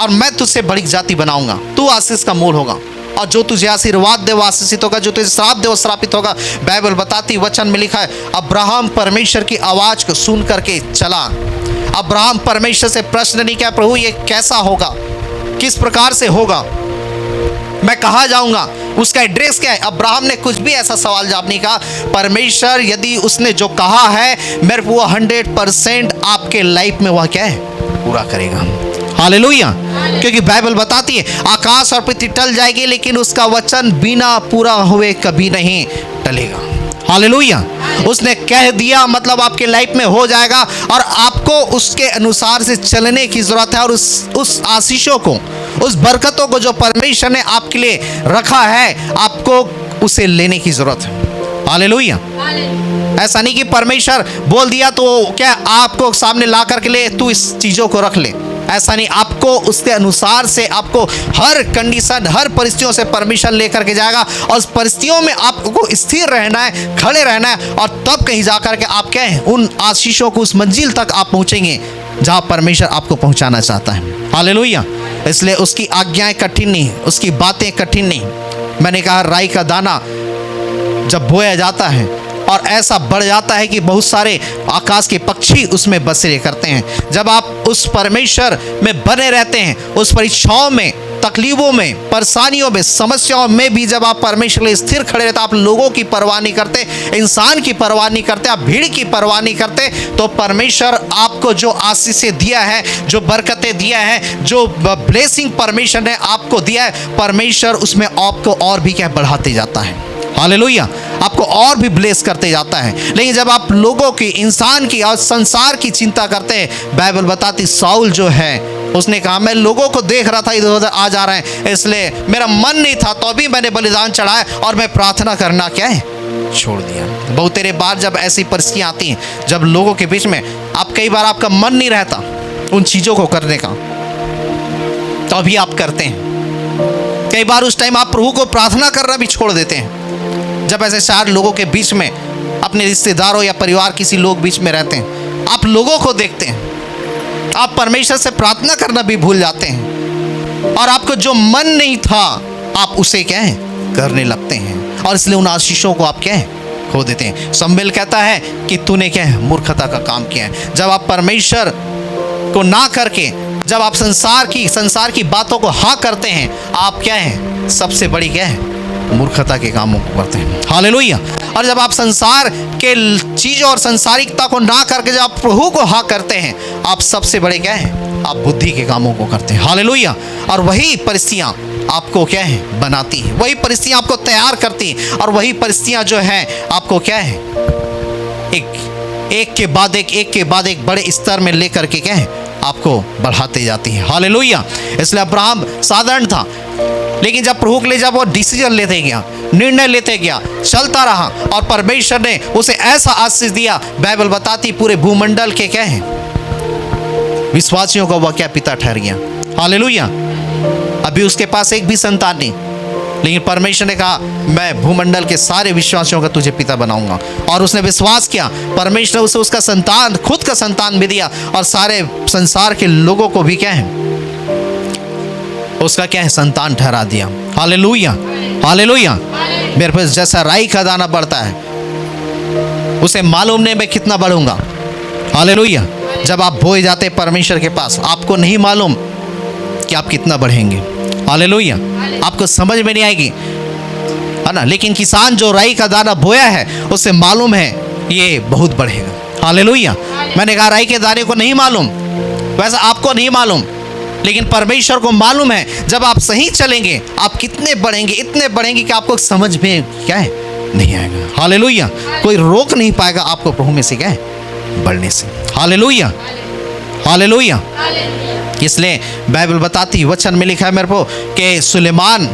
और मैं तुझसे बड़ी जाति बनाऊंगा, तू आशीष का मूल होगा, और जो तुझे आशीर्वाद दे वो आशीषित होगा, जो तुझे श्राप दे वो श्रापित होगा। बाइबल बताती, वचन में लिखा है, अब्राहम परमेश्वर की आवाज को सुन करके चला। अब्राहम परमेश्वर से प्रश्न नहीं किया, प्रभु ये कैसा होगा, किस प्रकार से होगा, मैं कहाँ जाऊंगा, उसका एड्रेस क्या है। अब्राहम ने कुछ भी ऐसा सवाल जवाब नहीं कहा। परमेश्वर यदि उसने जो कहा है, मेरे वो 100% आपके लाइफ में वह क्या है पूरा करेगा। हालेलुया। क्योंकि बाइबल बताती है, आकाश और पृथ्वी टल जाएगी, लेकिन उसका वचन बिना पूरा हुए कभी नहीं टलेगा। हालेलुया। उसने कह दिया मतलब आपके लाइफ में हो जाएगा, और आपको उसके अनुसार से चलने की जरूरत है। और उस आशीषों को, उस बरकतों को जो परमेश्वर ने आपके लिए रखा है, आपको उसे लेने की जरूरत है। हालेलुया। ऐसा नहीं कि परमेश्वर बोल दिया तो क्या आपको सामने ला करके ले, तू इस चीजों को रख ले, ऐसा नहीं। आपको उसके अनुसार से, आपको हर कंडीशन, हर परिस्थितियों से परमिशन लेकर के जाएगा, और उस परिस्थितियों में आपको स्थिर रहना है, खड़े रहना है, और तब कहीं जाकर के आप क्या है उन आशीषों को, उस मंजिल तक आप पहुंचेंगे जहां परमेश्वर आपको पहुंचाना चाहता है। हालेलुया। इसलिए उसकी आज्ञाएं कठिन नहीं, उसकी बातें कठिन नहीं। मैंने कहा राई का दाना जब बोया जाता है और ऐसा बढ़ जाता है कि बहुत सारे आकाश के पक्षी उसमें बसेरे करते हैं। जब आप उस परमेश्वर में बने रहते हैं, उस परीक्षाओं में, तकलीफों में, परेशानियों में, समस्याओं में भी जब आप परमेश्वर के लिए स्थिर खड़े रहते, आप लोगों की परवाह नहीं करते, इंसान की परवाह नहीं करते, आप भीड़ की परवाह नहीं करते, तो परमेश्वर आपको जो आशीषें दिया है, जो बरकतें दिया है, जो ब्लेसिंग परमेश्वर ने आपको दिया है, परमेश्वर उसमें आपको और भी क्या बढ़ाते जाता है। हालेलुया। आपको और भी ब्लेस करते जाता है। लेकिन जब आप लोगों की, इंसान की और संसार की चिंता करते हैं, बाइबल बताती साउल जो है उसने कहा मैं लोगों को देख रहा था इधर उधर आ जा रहे हैं, इसलिए मेरा मन नहीं था, तो अभी मैंने बलिदान चढ़ाया और मैं प्रार्थना करना क्या है छोड़ दिया। बहुत तेरे बार जब ऐसी परिस्थितियाँ आती हैं, जब लोगों के बीच में आप कई बार आपका मन नहीं रहता उन चीज़ों को करने का, तो अभी आप करते हैं। कई बार उस टाइम आप प्रभु को प्रार्थना करना भी छोड़ देते हैं। जब ऐसे चार लोगों के बीच में, अपने रिश्तेदारों या परिवार किसी लोग बीच में रहते हैं, आप लोगों को देखते हैं, आप परमेश्वर से प्रार्थना करना भी भूल जाते हैं, और आपको जो मन नहीं था आप उसे क्या है करने लगते हैं, और इसलिए उन आशीषों को आप क्या है खो देते हैं। शमूएल कहता है कि तूने क्या है मूर्खता का काम किया है। जब आप परमेश्वर को ना करके, जब आप संसार की बातों को हाँ करते हैं, आप क्या है सबसे बड़ी क्या है मूर्खता के कामों को करते हैं। हालेलुया। और जब आप संसार के चीज़ों और संसारिकता को ना करके जब आप प्रभु को हाँ करते हैं, आप सबसे बड़े क्या है आप बुद्धि के कामों को करते हैं। हालेलुया। और वही परिस्थितियाँ आपको क्या है बनाती है, वही परिस्थितियाँ आपको तैयार करती हैं, और वही परिस्थितियाँ जो है आपको क्या है एक के बाद एक बड़े स्तर में लेकर के क्या है आपको बढ़ाते जाती है। हालेलुया। इसलिए अब्राहम साधारण था, लेकिन जब प्रभु के लिए जब वो डिसीजन लेते गया, निर्णय लेते गया, चलता रहा, और परमेश्वर ने उसे ऐसा आशीष दिया, बाइबल बताती पूरे भूमंडल के क्या है विश्वासियों को वह क्या पिता ठहर गया। हालेलुया। अभी उसके पास एक भी संतान नहीं, लेकिन परमेश्वर ने कहा मैं भूमंडल के सारे विश्वासियों का तुझे पिता बनाऊंगा, और उसने विश्वास किया। परमेश्वर ने उसे उसका संतान, खुद का संतान भी दिया, और सारे संसार के लोगों को भी क्या है उसका क्या है संतान ठहरा दिया। हालेलुया। हालेलुया। मेरे पास जैसा राई का दाना बढ़ता है, उसे मालूम नहीं मैं कितना बढ़ूंगा। हालेलुया। जब आप बोए जाते हैं परमेश्वर के पास, आपको नहीं मालूम कि आप कितना बढ़ेंगे। हालेलुया। आपको समझ में नहीं आएगी, है ना। लेकिन किसान जो राई का दाना बोया है उसे मालूम है ये बहुत बढ़ेगा। हालेलुया। मैंने कहा राई के दाने को नहीं मालूम, वैसा आपको नहीं मालूम, लेकिन परमेश्वर को मालूम है। जब आप सही चलेंगे आप कितने बढ़ेंगे, इतने बढ़ेंगे कि आपको समझ में क्या है नहीं आएगा। हालेलुया। कोई रोक नहीं पाएगा आपको प्रभु में से क्या है बढ़ने से। Hallelujah, hallelujah. इसलिए बाइबल बताती, वचन में लिखा है मेरे को कि सुलेमान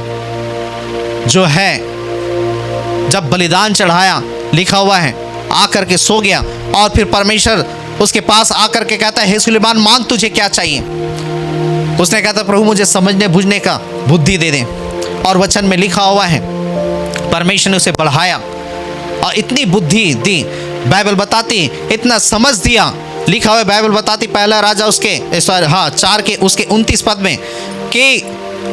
जो है जब बलिदान चढ़ाया, लिखा हुआ है आकर के सो गया और फिर परमेश्वर उसके पास आकर के कहता है, हे सुलेमान मांग तुझे क्या चाहिए। उसने कहता प्रभु मुझे समझने बुझने का बुद्धि दे दे। और वचन में लिखा हुआ है परमेश्वर ने उसे बढ़ाया और इतनी बुद्धि दी। बाइबल बताती इतना समझ दिया, लिखा हुआ है बाइबल बताती पहला राजा उसके 4 के उसके 29 पद में कि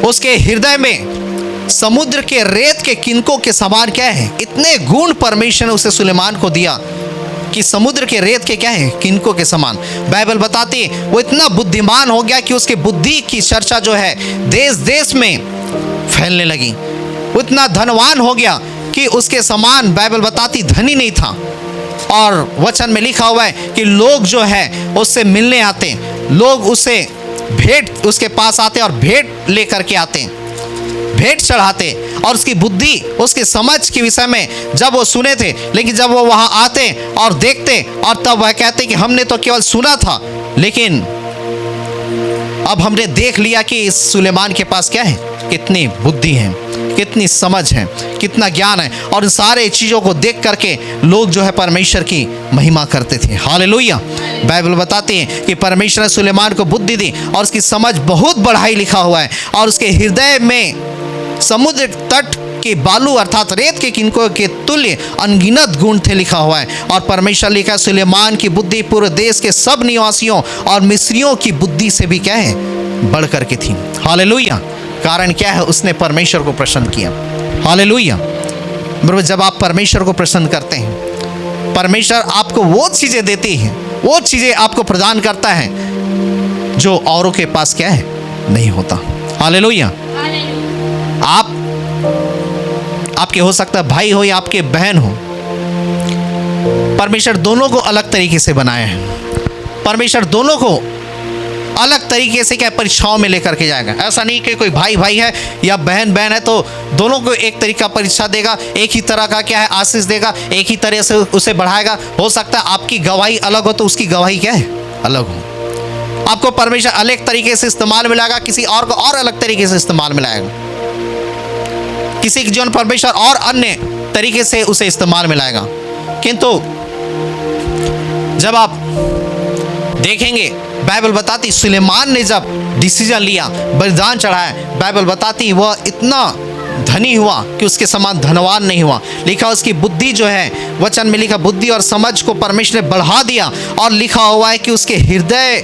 उसके हृदय में समुद्र के रेत के किनकों के समान क्या है, इतने गुण परमेश्वर ने उसे सुलेमान को दिया कि समुद्र के रेत के क्या है किनकों के समान। बाइबल बताती वो इतना बुद्धिमान हो गया कि उसके बुद्धि की चर्चा जो है देश देश में फैलने लगी। वो इतना धनवान हो गया कि उसके समान बाइबल बताती धनी नहीं था। और वचन में लिखा हुआ है कि लोग जो है उससे मिलने आते, लोग उसे भेंट उसके पास आते और भेंट लेकर के आते, भेंट चढ़ाते। और उसकी बुद्धि उसकी समझ के विषय में जब वो सुने थे, लेकिन जब वो वहाँ आते और देखते और तब वह कहते कि हमने तो केवल सुना था, लेकिन अब हमने देख लिया कि इस सुलेमान के पास क्या है, कितनी बुद्धि है, कितनी समझ है, कितना ज्ञान है। और इन सारे चीज़ों को देख करके लोग जो है परमेश्वर की महिमा करते थे। हालेलुया। बाइबल बताती है कि परमेश्वर ने सुलेमान को बुद्धि दी और उसकी समझ बहुत बढ़ाई, लिखा हुआ है। और उसके हृदय में समुद्र तट के बालू अर्थात रेत के किनकों के तुल्य अनगिनत गुण थे, लिखा हुआ है। और परमेश्वर लिखा सुलेमान की बुद्धि पूरे देश के सब निवासियों और मिस्रियों की बुद्धि से भी क्या है बढ़ करके थी। हालेलुया। कारण क्या है, उसने परमेश्वर को प्रसन्न किया। हालेलुया। जब आप परमेश्वर को प्रसन्न करते हैं, परमेश्वर आपको वो चीज़ें देती है, वो चीज़ें आपको प्रदान करता है जो औरों के पास क्या है नहीं होता। हालेलुया। आपके हो सकता है भाई हो या आपके बहन हो, परमेश्वर दोनों को अलग तरीके से बनाया है। परमेश्वर दोनों को अलग तरीके से क्या परीक्षाओं में लेकर के जाएगा। ऐसा नहीं कि कोई भाई भाई है या बहन बहन है तो दोनों को एक तरीका परीक्षा देगा, एक ही तरह का क्या है आशीष देगा, एक ही तरह से उसे बढ़ाएगा। हो सकता है आपकी गवाही अलग हो तो उसकी गवाही क्या है अलग हो। आपको परमेश्वर अलग तरीके से इस्तेमाल मिलाएगा, किसी और को और अलग तरीके से इस्तेमाल मिलाएगा। किसी के जीवन परमेश्वर और अन्य तरीके से उसे इस्तेमाल मिलाएगा। किंतु जब आप देखेंगे बाइबल बताती सुलेमान ने जब डिसीजन लिया, बलिदान चढ़ाया, बाइबल बताती वह इतना धनी हुआ कि उसके समान धनवान नहीं हुआ। लिखा उसकी बुद्धि जो है, वचन में लिखा बुद्धि और समझ को परमेश्वर ने बढ़ा दिया। और लिखा हुआ है कि उसके हृदय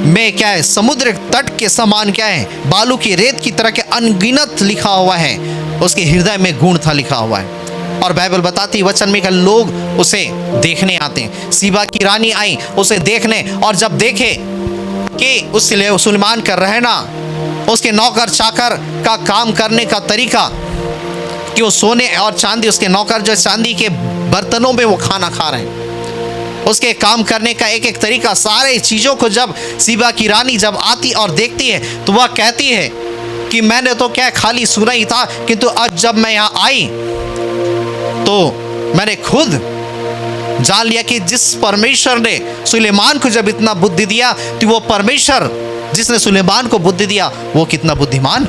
में क्या है समुद्र तट के समान क्या है बालू की रेत की तरह के अनगिनत, लिखा हुआ है उसके हृदय में गुण था, लिखा हुआ है। और बाइबल बताती वचन में लोग उसे देखने आते। सीबा की रानी आई उसे देखने, और जब देखे कि उस सुलेमान का रहना, उसके नौकर चाकर का काम करने का तरीका, कि वो सोने और चांदी, उसके नौकर जो चांदी के बर्तनों में वो खाना खा रहे हैं, उसके काम करने का एक एक तरीका, सारे चीज़ों को जब सीबा की रानी जब आती और देखती है तो वह कहती है कि मैंने तो क्या खाली सुना ही था, किंतु आज जब मैं यहाँ आई तो मैंने खुद जान लिया कि जिस परमेश्वर ने सुलेमान को जब इतना बुद्धि दिया तो वो परमेश्वर जिसने सुलेमान को बुद्धि दिया वो कितना बुद्धिमान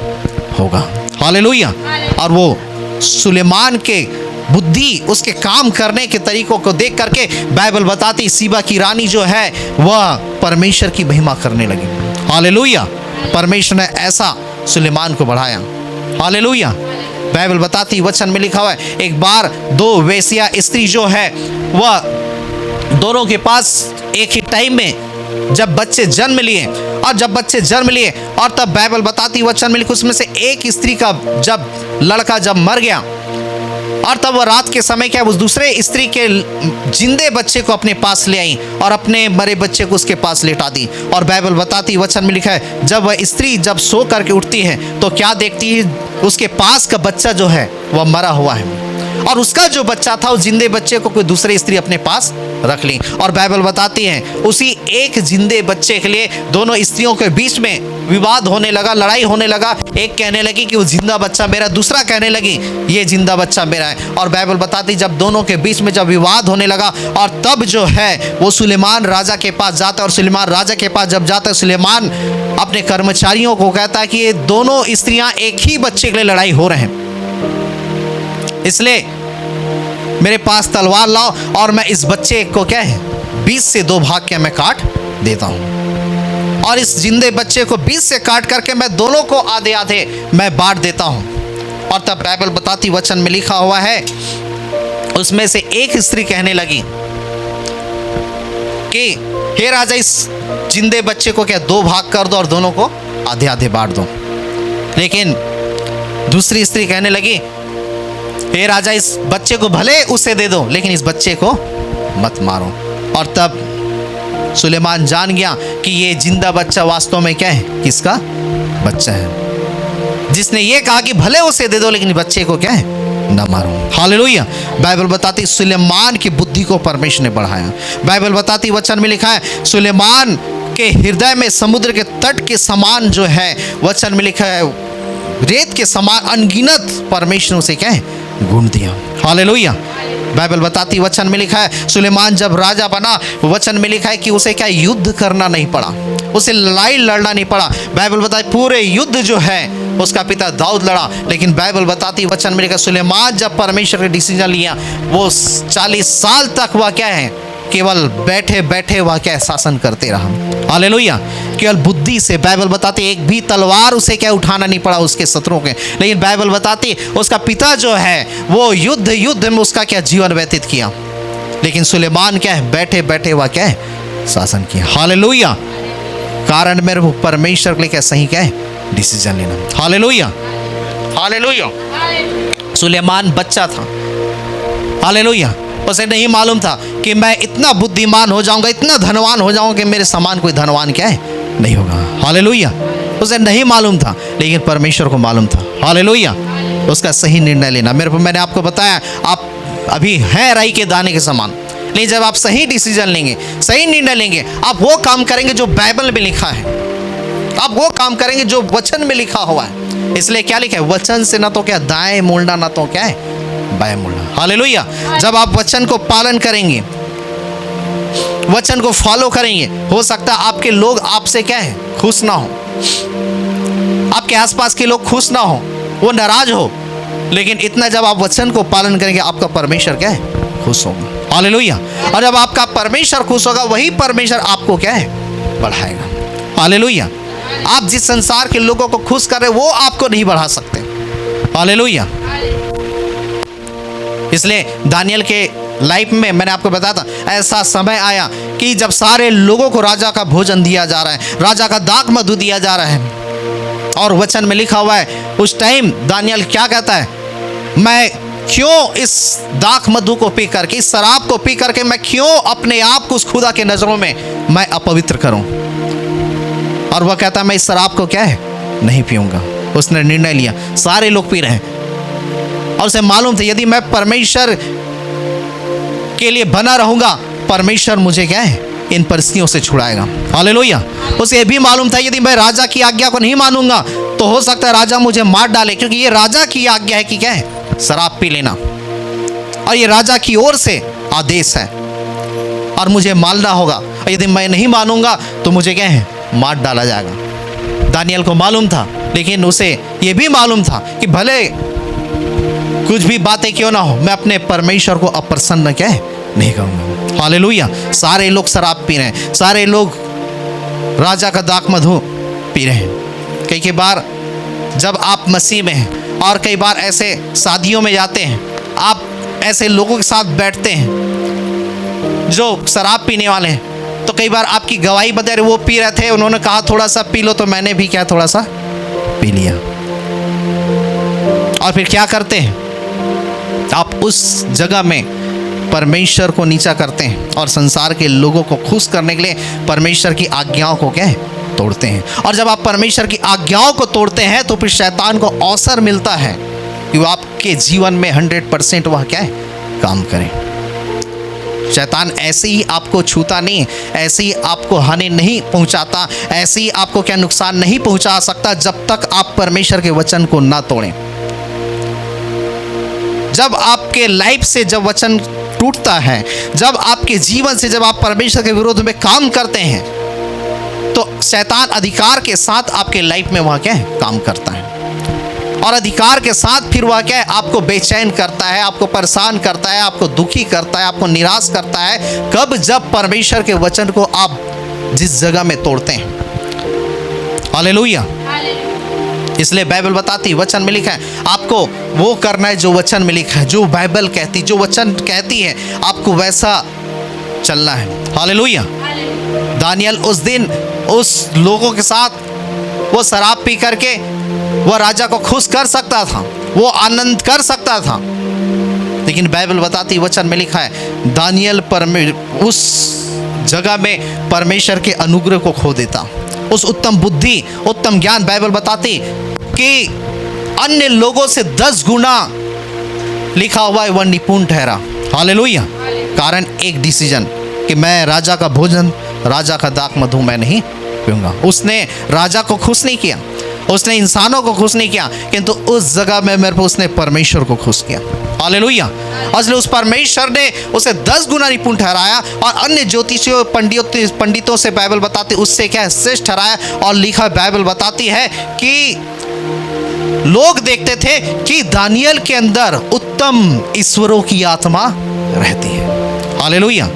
होगा। हालेलुया। और वो सुलेमान के बुद्धि, उसके काम करने के तरीकों को देख करके बाइबल बताती सीबा की रानी जो है वह परमेश्वर की महिमा करने लगी। हालेलुया। परमेश्वर ने ऐसा सुलेमान को बढ़ाया। हालेलुया। बाइबल बताती वचन में लिखा हुआ है एक बार दो वेश्या स्त्री जो है वह दोनों के पास एक ही टाइम में जब बच्चे जन्म लिए, और जब बच्चे जन्म लिए और तब बाइबल बताती वचन में लिखा उसमें से एक स्त्री का जब लड़का जब मर गया और तब वह रात के समय क्या उस दूसरे स्त्री के जिंदे बच्चे को अपने पास ले आई और अपने मरे बच्चे को उसके पास लेटा दी। और बाइबल बताती, वचन में लिखा है, जब वह स्त्री जब सो करके उठती है तो क्या देखती है, उसके पास का बच्चा जो है वह मरा हुआ है, और उसका जो बच्चा था उस जिंदे बच्चे को कोई दूसरी स्त्री अपने पास रख ली। और बाइबल बताती है उसी एक जिंदे बच्चे के लिए दोनों स्त्रियों के बीच में विवाद होने लगा, लड़ाई होने लगा। एक कहने लगी कि वो जिंदा बच्चा मेरा, दूसरा कहने लगी ये जिंदा बच्चा मेरा है। और बाइबल बताती जब दोनों के बीच में जब विवाद होने लगा, और तब जो है वो सुलेमान राजा के पास जाता है, और सुलेमान राजा के पास जब जाता है, सुलेमान अपने कर्मचारियों को कहता है कि ये दोनों स्त्रियां एक ही बच्चे के लिए लड़ाई हो रहे हैं, इसलिए मेरे पास तलवार लाओ और मैं इस बच्चे को क्या है 20 से 2 भाग के मैं काट देता हूं, और इस जिंदे बच्चे को 20 से काट करके मैं दोनों को आधे आधे मैं बांट देता हूं। और तब बाइबल बताती, वचन में लिखा हुआ है, उसमें से एक स्त्री कहने लगी कि हे राजा इस जिंदे बच्चे को क्या 2 भाग कर दो और दोनों को आधे आधे बांट दो। लेकिन दूसरी स्त्री कहने लगी, हे राजा इस बच्चे को भले उसे दे दो लेकिन इस बच्चे को मत मारो। और तब सुलेमान जान गया कि ये जिंदा बच्चा वास्तव में क्या है, किसका बच्चा है, जिसने ये कहा कि भले उसे दे दो लेकिन बच्चे को क्या है ना मारो। हालेलुया। बाइबल बताती सुलेमान की बुद्धि को परमेश्वर ने बढ़ाया। बाइबल बताती, वचन में लिखा है, सुलेमान के हृदय में समुद्र के तट के समान जो है, वचन में लिखा है, रेत के समान अनगिनत परमेश्वर से क्या है गुण दिया। हालेलुया। बाइबल बताती, वचन में लिखा है, सुलेमान जब राजा बना, वचन में लिखा है कि उसे क्या युद्ध करना नहीं पड़ा, उसे लड़ाई लड़ना नहीं पड़ा। बाइबल बताती पूरे युद्ध जो है उसका पिता दाऊद लड़ा। लेकिन बाइबल बताती, वचन में लिखा, सुलेमान जब परमेश्वर ने डिसीजन लिया, वो 40 साल तक वह क्या है केवल बैठे बैठे वह क्या शासन करते रहा। हालेलुया। केवल बुद्धि से, बाइबल बताती एक भी तलवार उसे क्या उठाना नहीं पड़ा उसके शत्रुओं के। लेकिन बाइबल बताती उसका पिता जो है वो युद्ध में उसका क्या जीवन व्यतीत किया, लेकिन सुलेमान क्या है बैठे बैठे वह क्या है शासन किया। हालेलुया। कारण मेरे परमेश्वर के लिए क्या सही क्या है डिसीजन लेना। हालेलुया। हालेलुया। सुलेमान बच्चा था। हालेलुया। उसे नहीं मालूम था कि मैं इतना बुद्धिमान हो जाऊंगा, इतना धनवान हो जाऊंगा कि मेरे समान कोई धनवान क्या है नहीं होगा। हालेलुया। उसे नहीं मालूम था लेकिन परमेश्वर को मालूम था। हालेलुया। उसका सही निर्णय लेना। मैंने आपको बताया आप अभी हैं राई के दाने के समान, लेकिन जब आप सही डिसीजन लेंगे, सही निर्णय लेंगे, आप वो काम करेंगे जो बाइबल में लिखा है, आप वो काम करेंगे जो वचन में लिखा हुआ है। इसलिए क्या लिखा है, वचन से ना तो क्या दाएं मुड़ना ना तो क्या है बाएं मुड़ना। हालेलुया। जब आप वचन को पालन करेंगे, वचन को फॉलो करेंगे, हो सकता है आपके लोग आपसे क्या है खुश ना हो, आपके आसपास के लोग खुश ना हो, वो नाराज हो, लेकिन इतना जब आप वचन को पालन करेंगे आपका परमेश्वर क्या है खुश होगा। हालेलुया। और जब आपका परमेश्वर खुश होगा वही परमेश्वर आपको क्या है बढ़ाएगा। हालेलुया। आप जिस संसार के लोगों को खुश कर रहे वो आपको नहीं बढ़ा सकते। हालेलुया। इसलिए दानियल के लाइफ में मैंने आपको बताया था, ऐसा समय आया कि जब सारे लोगों को राजा का भोजन दिया जा रहा है, राजा का दाख मधु दिया जा रहा है, और वचन में लिखा हुआ है उस टाइम दानियल क्या कहता है, मैं क्यों इस दाख मधु को पी करके, इस शराब को पी करके मैं क्यों अपने आप को उस खुदा के नजरों में मैं अपवित्र करूं। और वह कहता है मैं इस शराब को क्या है नहीं पीऊंगा। उसने निर्णय लिया, सारे लोग पी रहे हैं और उसे मालूम था यदि मैं परमेश्वर के लिए बना रहूंगा परमेश्वर मुझे क्या है इन परिस्थितियों से छुड़ाएगा। हालेलुया। उसे यह भी मालूम था यदि मैं राजा की आज्ञा को नहीं मानूंगा तो हो सकता है राजा मुझे मार डाले, क्योंकि ये राजा की आज्ञा है कि क्या है शराब पी लेना, और ये राजा की ओर से आदेश है और मुझे मारना होगा, और यदि मैं नहीं मानूंगा तो मुझे क्या है मार डाला जाएगा। दानियल को मालूम था, लेकिन उसे यह भी मालूम था कि भले कुछ भी बातें क्यों ना हो मैं अपने परमेश्वर को अप्रसन्न क्या है नहीं करूंगा। हालेलुया। सारे लोग शराब पी रहे हैं, सारे लोग राजा का दाख मधु पी रहे हैं। कई बार जब आप मसीह में हैं और कई बार ऐसे शादियों में जाते हैं, आप ऐसे लोगों के साथ बैठते हैं जो शराब पीने वाले हैं, तो कई बार आपकी गवाही बता रहे वो पी रहे थे, उन्होंने कहा थोड़ा सा पी लो तो मैंने भी क्या थोड़ा सा पी लिया। और फिर क्या करते हैं आप उस जगह में परमेश्वर को नीचा करते हैं और संसार के लोगों को खुश करने के लिए परमेश्वर की आज्ञाओं को क्या है, तोड़ते हैं। और जब आप परमेश्वर की आज्ञाओं को तोड़ते हैं तो फिर शैतान को अवसर मिलता है कि वो आपके जीवन में 100% वह क्या है, काम करें। शैतान ऐसे ही आपको छूता नहीं, ऐसे ही आपको हानि नहीं पहुंचाता, ऐसे ही आपको क्या नुकसान नहीं पहुंचा सकता जब तक आप परमेश्वर के वचन को ना तोड़ें। जब आपके लाइफ से जब वचन टूटता है, जब आपके जीवन से जब आप परमेश्वर के विरोध में काम करते हैं, तो शैतान अधिकार के साथ आपके लाइफ में वह क्या है, काम करता है। और अधिकार के साथ फिर वह क्या है, आपको बेचैन करता है, आपको परेशान करता है, आपको दुखी करता है, आपको निराश करता है। कब? जब परमेश्वर के वचन को आप जिस जगह में तोड़ते हैं। हालेलुया। इसलिए बाइबल बताती है, वचन में लिखा है आपको वो करना है जो वचन में लिखा है, जो बाइबल कहती, जो वचन कहती है आपको वैसा चलना है। हालेलुया। दानियल उस दिन उस लोगों के साथ वो शराब पी करके वह राजा को खुश कर सकता था, वो आनंद कर सकता था, लेकिन बाइबल बताती, वचन में लिखा है दानियल उस जगह में परमेश्वर के अनुग्रह को खो देता, उस उत्तम बुद्धि, उत्तम ज्ञान। बाइबल बताती कि अन्य लोगों से 10 गुना लिखा हुआ है वह निपुण ठहरा। हालेलुया। कारण एक डिसीजन कि मैं राजा का भोजन, राजा का दाख मधु मैं नहीं पीऊंगा। उसने राजा को खुश नहीं किया, उसने इंसानों को खुश नहीं किया, किंतु उस जगह में मेरे को उसने परमेश्वर को खुश किया। हालेलुया। इसलिए उस परमेश्वर ने उसे 10 गुना निपुण ठहराया और अन्य ज्योतिषियों पंडितों से बाइबल बताती उससे क्या है, श्रेष्ठ ठहराया। और लिखा बाइबल बताती है कि लोग देखते थे कि दानियल के अंदर उत्तम ईश्वरों की आत्मा रहती है। हालेलुया।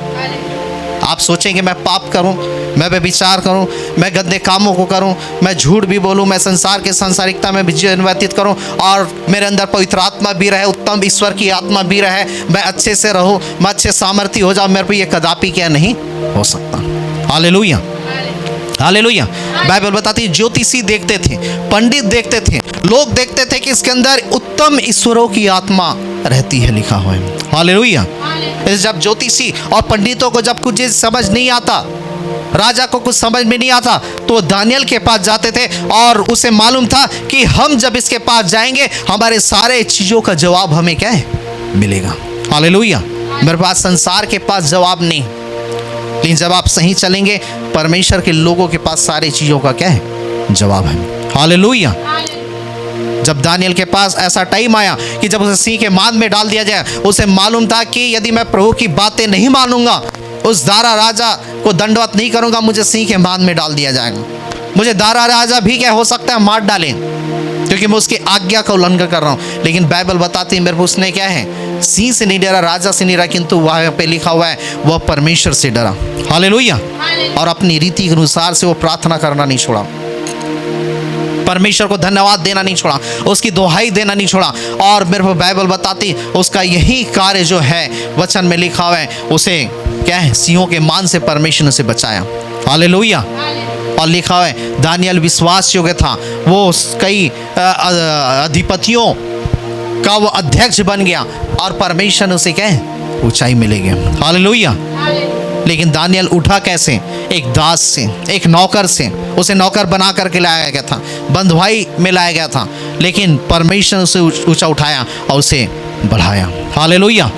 आप सोचेंगे मैं पाप करूं, मैं व्यभिचार करूं, मैं गंदे कामों को करूं, मैं झूठ भी बोलूं, मैं संसार के सांसारिकता में जीवन व्यतीत करूं और मेरे अंदर पवित्र आत्मा भी रहे, उत्तम ईश्वर की आत्मा भी रहे, मैं अच्छे से रहूं, मैं अच्छे सामर्थ्य हो जाऊं, मेरे पे ये कदापि क्या नहीं हो सकता। हालेलुया। हालेलुया। बाइबल बताती है ज्योतिषी देखते थे, पंडित देखते थे, लोग देखते थे कि इसके अंदर उत्तम ईश्वरों की आत्मा रहती है, लिखा हुआ है। हालेलुया। जब ज्योतिषी और पंडितों को जब कुछ समझ नहीं आता, राजा को कुछ समझ में नहीं आता, तो दानियल के पास जाते थे और उसे मालूम था कि हम जब इसके पास जाएंगे हमारे सारे चीजों का जवाब हमें क्या है, मिलेगा। हालेलुया। मेरे पास संसार के पास जवाब नहीं, लेकिन जब आप सही चलेंगे परमेश्वर के लोगों के पास सारी चीजों का क्या है, जवाब है। हालेलुया। जब दानियल के पास ऐसा टाइम आया कि जब उसे सिंह के मांद में डाल दिया जाए, उसे मालूम था कि यदि मैं प्रभु की बातें नहीं मानूंगा, उस दारा राजा को दंडवत नहीं करूंगा, मुझे सिंह के मांद में डाल दिया जाएगा। मुझे दारा राजा भी क्या हो सकता है, मार डालें, क्योंकि मैं उसकी आज्ञा का उल्लंघन कर रहा हूं। लेकिन बाइबल बताती है मेरे को उसने क्या है, सिंह से नहीं डरा, राजा से नहीं डरा, किंतु वहां पे लिखा हुआ है वह परमेश्वर से डरा। हालेलुया। और अपनी रीति के अनुसार से वो प्रार्थना करना नहीं छोड़ा, परमेश्वर को धन्यवाद देना नहीं छोड़ा, उसकी दोहाई देना नहीं छोड़ा। और मेरे को बाइबल बताती उसका यही कार्य जो है वचन में लिखा हुआ है, उसे क्या है, सिंहों के मान से परमेश्वर ने उसे बचाया। हालेलुया। और लिखा हुआ है दानियल विश्वास योग्य था, वो कई अधिपतियों का वो अध्यक्ष बन गया और परमेश्वर ने उसे क्या है, ऊंचाई मिलेगी। हालेलुया। लेकिन दानियल उठा कैसे, एक दास से, एक नौकर से, उसे नौकर बना करके लाया गया था, बंधुआई में लाया गया था, लेकिन परमेश्वर उसे ऊंचा उठाया और उसे बढ़ाया। हालेलुया।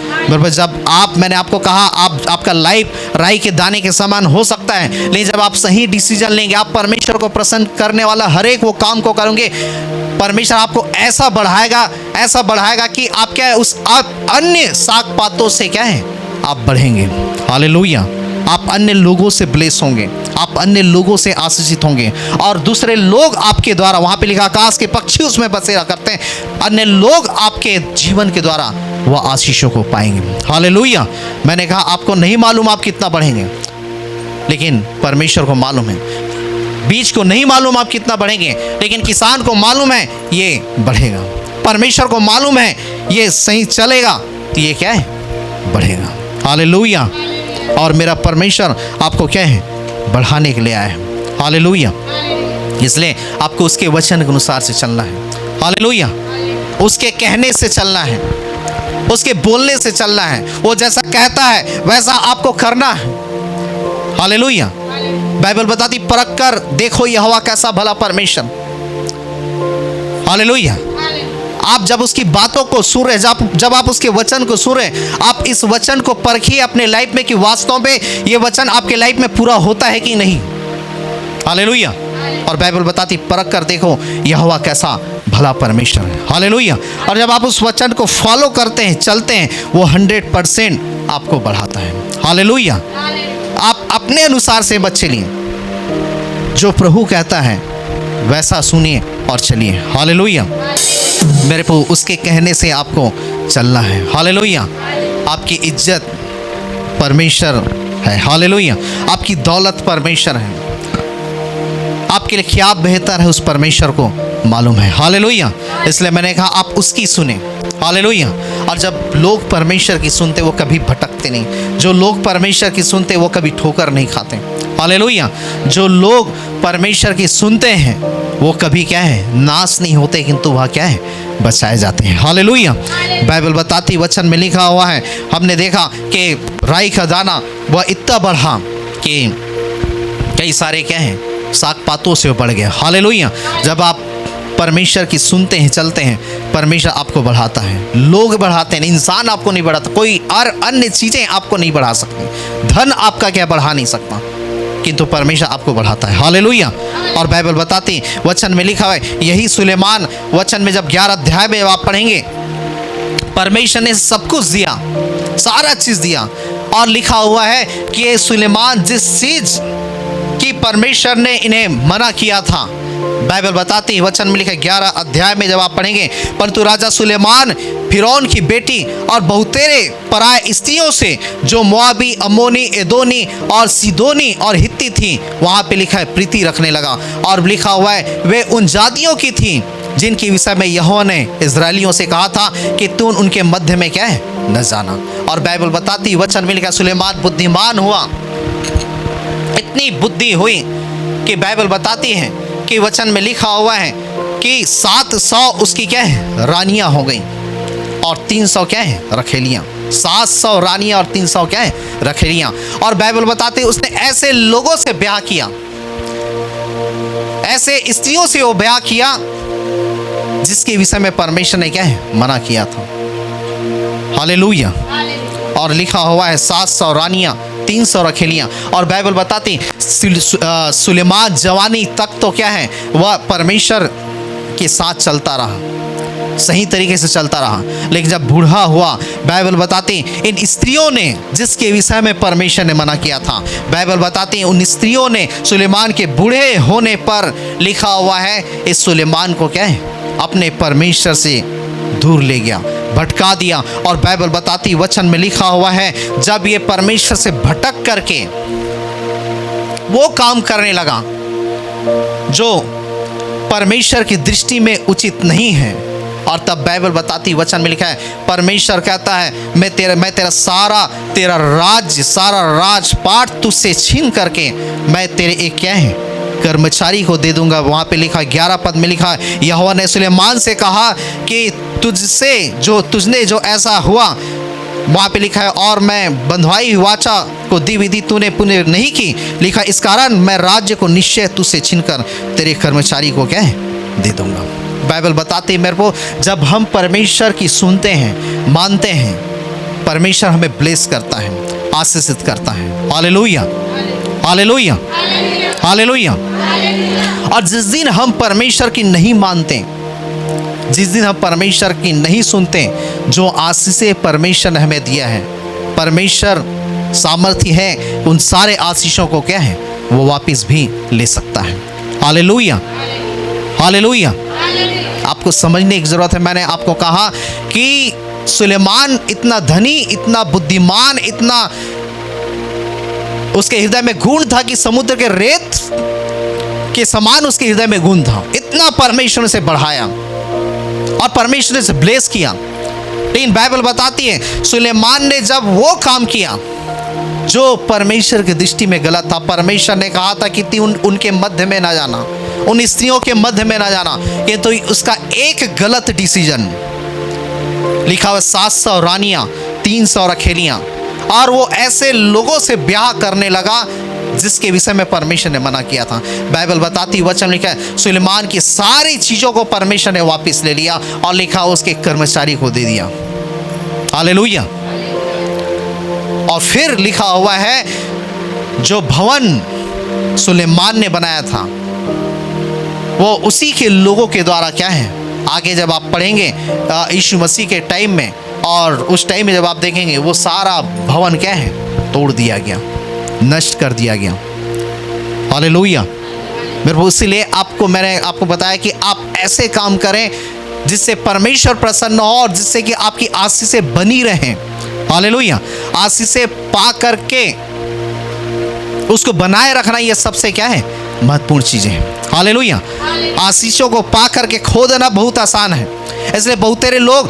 जब मैंने आपको कहा आपका लाइफ राई के दाने के समान हो सकता है, लेकिन जब आप सही डिसीजन लेंगे, आप परमेश्वर को प्रसन्न करने वाला हर एक वो काम को करेंगे, परमेश्वर आपको ऐसा बढ़ाएगा कि आप क्या है, उस आप अन्य साग पातों से क्या है, आप बढ़ेंगे। हालेलुया। आप अन्य लोगों से ब्लेस होंगे, आप अन्य लोगों से आशीषित होंगे और दूसरे लोग आपके द्वारा, वहां पे लिखा आकाश के पक्षी उसमें बसेरा करते हैं, अन्य लोग आपके जीवन के द्वारा वह आशीषों को पाएंगे। हालेलुया। मैंने कहा आपको नहीं मालूम आप कितना बढ़ेंगे, लेकिन परमेश्वर को मालूम है। बीज को नहीं मालूम आप कितना बढ़ेंगे, लेकिन किसान को मालूम है ये बढ़ेगा। परमेश्वर को मालूम है ये सही चलेगा तो ये क्या है, बढ़ेगा। हालेलुया। और मेरा परमेश्वर आपको क्या है, बढ़ाने के लिए आया है। हालेलुया। इसलिए आपको उसके वचन के अनुसार से चलना है। हालेलुया। उसके कहने से चलना है। उसके बोलने से चलना है। वो जैसा कहता है वैसा आपको करना है। हालेलुया। बाइबल बताती परख कर देखो यहोवा कैसा भला परमेश्वर। हालेलुया। आप जब उसकी बातों को सुन रहे, जब आप उसके वचन को सुन रहे, आप इस वचन को परखिए अपने लाइफ में कि वास्तव में ये वचन आपके लाइफ में पूरा होता है कि नहीं। हालेलुया। और बाइबल बताती परख कर देखो यहोवा कैसा भला परमेश्वर है। हालेलुया। और जब आप उस वचन को फॉलो करते हैं, चलते हैं, वो 100% आपको बढ़ाता है। हालेलुया। आप अपने अनुसार से मत चलिए, जो प्रभु कहता है वैसा सुनिए और चलिए। हालेलुया। मेरे को उसके कहने से आपको चलना है। हालेलुया। आपकी इज्जत परमेश्वर है। हालेलुया। आपकी दौलत परमेश्वर है। आपके लिए क्या बेहतर है उस परमेश्वर को मालूम है। हालेलुया। इसलिए मैंने कहा आप उसकी सुने। हालेलुया। और जब लोग परमेश्वर की सुनते वो कभी भटकते नहीं। जो लोग परमेश्वर की सुनते वो कभी ठोकर नहीं खाते। हालेलुया। जो लोग परमेश्वर की सुनते हैं वो कभी क्या है, नाश नहीं होते, किंतु वह क्या है, बचाए जाते हैं। हालेलुया। बाइबल बताती वचन में लिखा हुआ है, हमने देखा कि राई का दाना वह इतना बढ़ा कि कई सारे क्या है साग पातों से बढ़ गया। हालेलुया। जब आप परमेश्वर की सुनते हैं, चलते हैं, परमेश्वर आपको बढ़ाता है। लोग बढ़ाते हैं, इंसान आपको नहीं बढ़ाता। कोई और अन्य चीज़ें आपको नहीं बढ़ा सकती। धन आपका क्या बढ़ा नहीं सकता, किंतु परमेश्वर आपको बढ़ाता है। हालेलुया। और बाइबल बताती वचन में लिखा है, यही सुलेमान वचन में जब 11 अध्याय में आप पढ़ेंगे, परमेश्वर ने सब कुछ दिया, सारा चीज़ दिया। और लिखा हुआ है कि सुलेमान जिस चीज़ कि परमेश्वर ने इन्हें मना किया था, बाइबल बताती है वचन में लिखा 11 अध्याय में जब आप पढ़ेंगे, परंतु राजा सुलेमान फिरौन की बेटी और बहुतेरे पराय स्त्रियों से जो मोआबी, अम्मोनी, एदोनी और सीदोनी और हित्ती थी, वहाँ पे लिखा है प्रीति रखने लगा। और लिखा हुआ है वे उन जातियों की थी जिनके विषय में यहोवा ने इजराइलियों से कहा था कि तुम उनके मध्य में क्या है न जाना। और बाइबल बताती वचन में लिखा सुलेमान बुद्धिमान हुआ, इतनी बुद्धि हुई कि बाइबल बताती है कि वचन में लिखा हुआ है कि 700 उसकी क्या है रानियां हो गई और 300 क्या है रखेलियां। 700 रानियां और 300 क्या है रखेलियां। और बाइबल बताती उसने ऐसे लोगों से ब्याह किया, ऐसे स्त्रियों से वो ब्याह किया जिसके विषय में परमेश्वर ने क्या है मना किया था। हालेलुया। और लिखा हुआ है 700 रानियां, 300 रखेलियां। और बाइबल बताती सुलेमान जवानी तक तो क्या है वह परमेश्वर के साथ चलता रहा, सही तरीके से चलता रहा। लेकिन जब बूढ़ा हुआ, बाइबल बताती इन स्त्रियों ने जिसके विषय में परमेश्वर ने मना किया था, बाइबल बताती उन स्त्रियों ने सुलेमान के बूढ़े होने पर लिखा हुआ है इस सुलेमान को क्या है अपने परमेश्वर से दूर ले गया, भटका दिया। और बाइबल बताती वचन में लिखा हुआ है जब ये परमेश्वर से भटक करके वो काम करने लगा जो परमेश्वर की दृष्टि में उचित नहीं है, और तब बाइबल बताती वचन में लिखा है परमेश्वर कहता है मैं तेरा सारा राजपाट तुझसे छीन करके मैं तेरे एक क्या है कर्मचारी को दे दूंगा। वहाँ पे लिखा 11 पद में लिखा है यहोवा ने सुलेमान से कहा कि तुझने जो ऐसा हुआ, वहाँ पे लिखा है और मैं बंधवाई वाचा को दी विधि तूने पुण्य नहीं की, लिखा इस कारण मैं राज्य को निश्चय तुझसे छीनकर तेरे कर्मचारी को क्या है दे दूंगा। बाइबल बताती है मेरे को जब हम परमेश्वर की सुनते हैं, मानते हैं, परमेश्वर हमें ब्लेस करता है, आशीषित करता है। Hallelujah, hallelujah, hallelujah. और जिस दिन हम परमेश्वर की नहीं मानते, जिस दिन हम परमेश्वर की नहीं सुनते, जो आशीषें परमेश्वर ने हमें दिया है, परमेश्वर सामर्थ्य है उन सारे आशीषों को क्या है वो वापस भी ले सकता है। Hallelujah, hallelujah. आपको समझने की जरूरत है। मैंने आपको कहा कि सुलेमान इतना धनी, इतना बुद्धिमान, इतना उसके हृदय में गुण था कि समुद्र के रेत के समान उसके हृदय में गुण था। इतना परमेश्वर से बढ़ाया और परमेश्वर ने से ब्लेस किया। लेकिन बाइबल बताती है सुलेमान ने जब वो काम किया जो परमेश्वर की दृष्टि में गलत था, परमेश्वर ने कहा था कि उनके मध्य में ना जाना, उन स्त्रियों के मध्य में ना जाना, ये तो उसका एक गलत डिसीजन लिखा हुआ 700 रानियां, 300 रखेलियां, और वो ऐसे लोगों से ब्याह करने लगा जिसके विषय में परमेश्वर ने मना किया था। बाइबल बताती, वचन लिखा है, सुलेमान की सारी चीजों को परमेश्वर ने वापस ले लिया और लिखा उसके कर्मचारी को दे दिया। हालेलुया। और फिर लिखा हुआ है, जो भवन सुलेमान ने बनाया था वो उसी के लोगों के द्वारा क्या है, आगे जब आप पढ़ेंगे यीशु मसीह के टाइम में, और उस टाइम में जब आप देखेंगे वो सारा भवन क्या है, तोड़ दिया गया, नष्ट कर दिया गया। हालेलुया। मेरे को इसीलिए मैंने आपको बताया कि आप ऐसे काम करें जिससे परमेश्वर प्रसन्न हो और जिससे कि आपकी आशीषें बनी रहें। हालेलुया। आशीषें पा करके उसको बनाए रखना, ये सबसे क्या है, महत्वपूर्ण चीजें हैं। हालेलुया। आशीषों को पा करके खो देना बहुत आसान है। इसलिए बहुत सारे लोग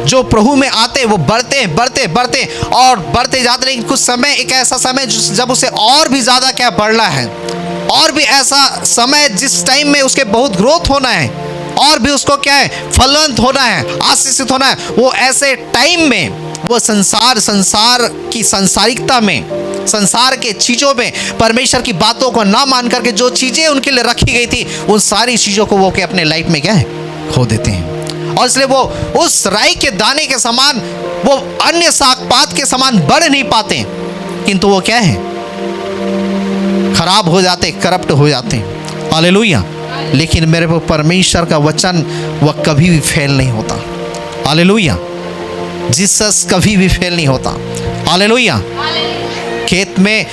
जो प्रभु में आते वो बढ़ते बढ़ते बढ़ते और बढ़ते जाते, लेकिन कुछ समय, एक ऐसा समय जब उसे और भी ज़्यादा क्या बढ़ना है, और भी ऐसा समय जिस टाइम में उसके बहुत ग्रोथ होना है, और भी उसको क्या है, फलवंत होना है, आशीषित होना है, वो ऐसे टाइम में वो संसार की सांसारिकता में, संसार के चीज़ों में परमेश्वर की बातों को ना मान करके जो चीज़ें उनके लिए रखी गई थी उन सारी चीज़ों को वो क्या अपने लाइफ में क्या है, खो देते हैं। और इसलिए वो उस राई के दाने के समान, वो अन्य साग पात के समान बढ़ नहीं पाते, किंतु वो क्या है, खराब हो जाते, करप्ट हो जाते। हालेलुया। लेकिन मेरे को परमेश्वर का वचन वह कभी भी फेल नहीं होता। हालेलुया। जीसस कभी भी फेल नहीं होता। हालेलुया। खेत में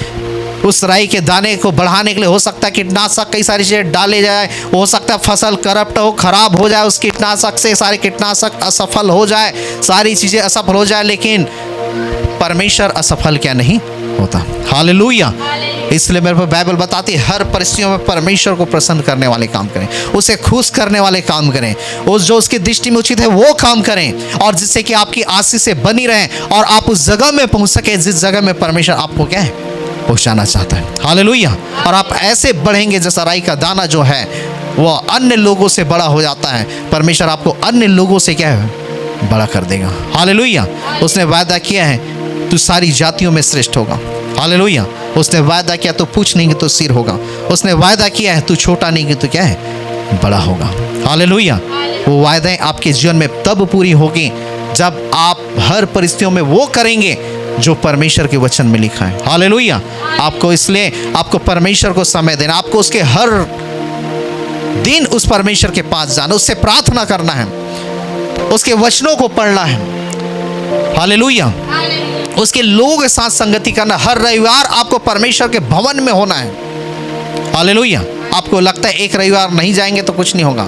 उस राई के दाने को बढ़ाने के लिए हो सकता है कीटनाशक कई सारी चीज़ें डाले जाए, हो सकता है फसल करप्ट हो, खराब हो जाए, उस कीटनाशक से सारे कीटनाशक असफल हो जाए, सारी चीज़ें असफल हो जाए, लेकिन परमेश्वर असफल क्या नहीं होता। हालेलुया। इसलिए मेरे को बाइबल बताती है, हर परिस्थितियों में परमेश्वर को प्रसन्न करने वाले काम करें, उसे खुश करने वाले काम करें, उस जो उसकी दृष्टि में उचित है वो काम करें, और जिससे कि आपकी आशीषें बनी रहें और आप उस जगह में पहुंच सके जिस जगह में परमेश्वर आपको क्या है, पहुंचाना चाहता है। हालेलुया। और आप ऐसे बढ़ेंगे जैसा राई का दाना जो है वो अन्य लोगों से बड़ा हो जाता है, परमेश्वर आपको अन्य लोगों से क्या है, बड़ा कर देगा। हालेलुया। उसने वायदा किया है तू सारी जातियों में श्रेष्ठ होगा। हालेलुया। उसने वायदा किया तो पूछ नहीं कि तो सिर होगा। उसने वायदा किया है तू छोटा नहीं कि तो क्या है, बड़ा होगा। हालेलुया। वो वायदाएं आपके जीवन में तब पूरी होगी जब आप हर परिस्थितियों में वो करेंगे जो परमेश्वर के वचन में लिखा है। हालेलुया। आपको इसलिए आपको परमेश्वर को समय देना, आपको उसके हर दिन उस परमेश्वर के पास जाना, उससे प्रार्थना करना है, उसके वचनों को पढ़ना है। हालेलुया। उसके लोगों के साथ संगति करना, हर रविवार आपको परमेश्वर के भवन में होना है। हालेलुया। आपको लगता है एक रविवार नहीं जाएंगे तो कुछ नहीं होगा,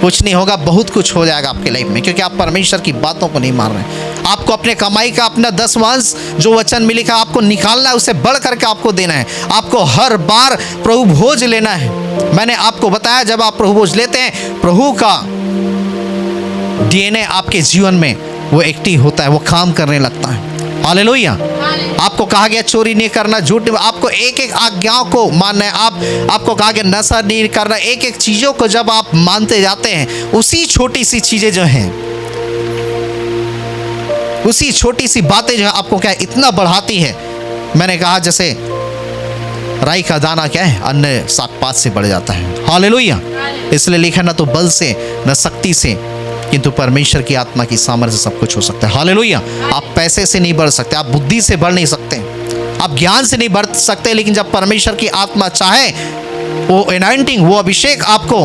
कुछ नहीं होगा, बहुत कुछ हो जाएगा आपके लाइफ में, क्योंकि आप परमेश्वर की बातों को नहीं मान रहे। आपको अपने कमाई का अपना 10वांश जो वचन में लिखा आपको निकालना है, उससे बढ़ करके आपको देना है। आपको हर बार प्रभु भोज लेना है। मैंने आपको बताया, जब आप प्रभु भोज लेते हैं, प्रभु का DNA आपके जीवन में वो एक्टिव होता है, वो काम करने लगता है। हालेलुया। आपको कहा गया चोरी नहीं करना, झूठ नहीं, आपको एक एक आज्ञाओं को मानना है। आपको कहा गया नशा नहीं करना। एक एक चीज़ों को जब आप मानते जाते हैं, उसी छोटी सी चीज़ें जो हैं, उसी छोटी सी बातें जो है आपको क्या इतना बढ़ाती है। मैंने कहा जैसे राई का दाना क्या है, अन्य साग पात से बढ़ जाता है। हालेलुया। इसलिए लिखा न तो बल से न शक्ति से, किंतु परमेश्वर की आत्मा की सामर्थ्य से सब कुछ हो सकता है। हालेलुया। आप पैसे से नहीं बढ़ सकते, आप बुद्धि से बढ़ नहीं सकते, आप ज्ञान से नहीं बढ़ सकते, लेकिन जब परमेश्वर की आत्मा चाहे, वो एनाइंटिंग, वो अभिषेक आपको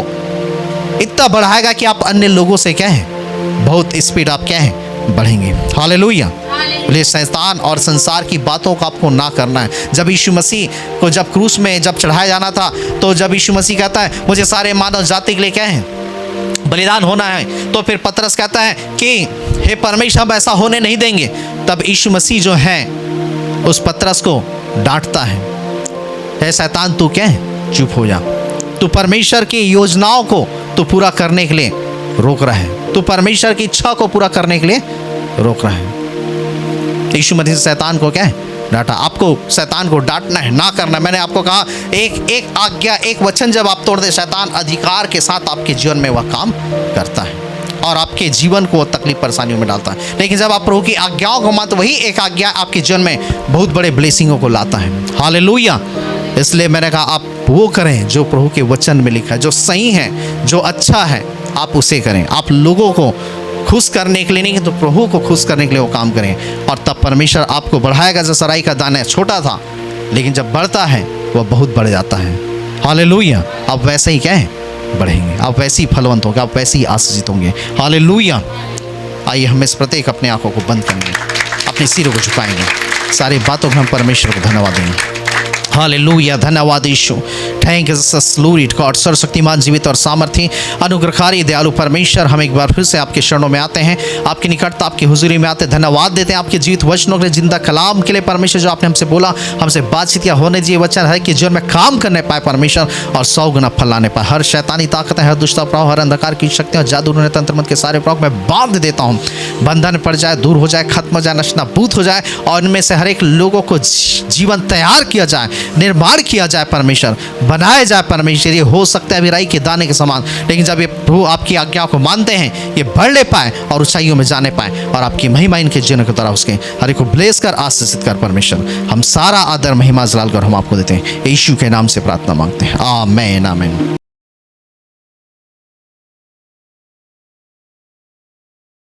इतना बढ़ाएगा कि आप अन्य लोगों से क्या है, बहुत स्पीड आप क्या है, बढ़ेंगे। हालेलुया। इसलिए शैतान और संसार की बातों को आपको ना करना है। जब यीशु मसीह को जब क्रूस में जब चढ़ाया जाना था, तो जब यीशु मसीह कहता है मुझे सारे मानव जाति के लिए क्या है, बलिदान होना है, तो फिर पतरस कहता है कि हे परमेश्वर हम ऐसा होने नहीं देंगे। तब यीशु मसीह जो है उस पतरस को डांटता है, हे शैतान तू क्या है, चुप हो जा, तू परमेश्वर की योजनाओं को तू पूरा करने के लिए रोक रहा है, तू परमेश्वर की इच्छा को पूरा करने के लिए रोक रहा है। यीशु मसीह शैतान को क्या है, डांटा। आपको शैतान को डांटना है, ना करना। मैंने आपको कहा एक आज्ञा, एक वचन जब आप तोड़ दे, शैतान अधिकार के साथ आपके जीवन में वह काम करता है। और आपके जीवन को तकलीफ परेशानियों में डालता है। लेकिन जब आप प्रभु की आज्ञाओं को मानते, वही एक आज्ञा आपके जीवन में बहुत बड़े ब्लेसिंगों को लाता है। हालेलुया। इसलिए मैंने कहा आप वो करें जो प्रभु के वचन में लिखा है, जो सही है, जो अच्छा है, आप उसे करें। आप लोगों को खुश करने के लिए नहीं, तो प्रभु को खुश करने के लिए वो काम करें, और तब परमेश्वर आपको बढ़ाएगा। जैसा राई का दाना छोटा था, लेकिन जब बढ़ता है वह बहुत बढ़ जाता है। हालेलुया। आप वैसे ही क्या है, बढ़ेंगे, आप वैसे ही फलवंत होंगे, आप वैसे ही आशीषित होंगे। हालेलुया। आइए हम इस प्रत्येक अपने आंखों को बंद करेंगे, अपने सिरों को झुकाएंगे, सारी बातों में हम परमेश्वर को धन्यवाद देंगे। हालेलुया। धन्यवाद यीशु। Thank you Jesus Lord God. सर्वशक्तिमान, जीवित और सामर्थी, अनुग्रहकारी, दयालु परमेश्वर, हम एक बार फिर से आपके शरणों में आते हैं, आपकी निकटता, आपकी हुजूरी में आते, धन्यवाद देते हैं आपके जीवित वचनों के लिए, जिंदा कलाम के लिए परमेश्वर, जो आपने हमसे बोला, हमसे बातचीत या होने दिए वचन हर के जीवन में काम करने पाए परमेश्वर, और 100 गुना फल लाने पाए। हर शैतानी ताकतें, हर दुष्टा प्रभाव, हर अंधकार की शक्तियाँ, जादू तंत्र मंत्र के सारे प्रभाव मैं बांध देता हूँ। बंधन पड़ जाए, दूर हो जाए, खत्म हो जाए, नष्टनाबूद हो जाए, और इनमें से हर एक लोगों को जीवन तैयार किया जाए, निर्माण किया जाए परमेश्वर, बनाया जाए परमेश्वर। ये हो सकता है अभी राई के दाने के समान, लेकिन जब ये प्रभु आपकी आज्ञा को मानते हैं, ये बढ़ने पाए और ऊंचाइयों में जाने पाए, और आपकी महिमा इनके जीवन की तरह उसके हर एक को ब्लेस कर, आशीषित कर परमेश्वर। हम सारा आदर महिमा जलाल कर हम आपको देते हैं, यीशु के नाम से प्रार्थना मांगते हैं। आमीन आमीन।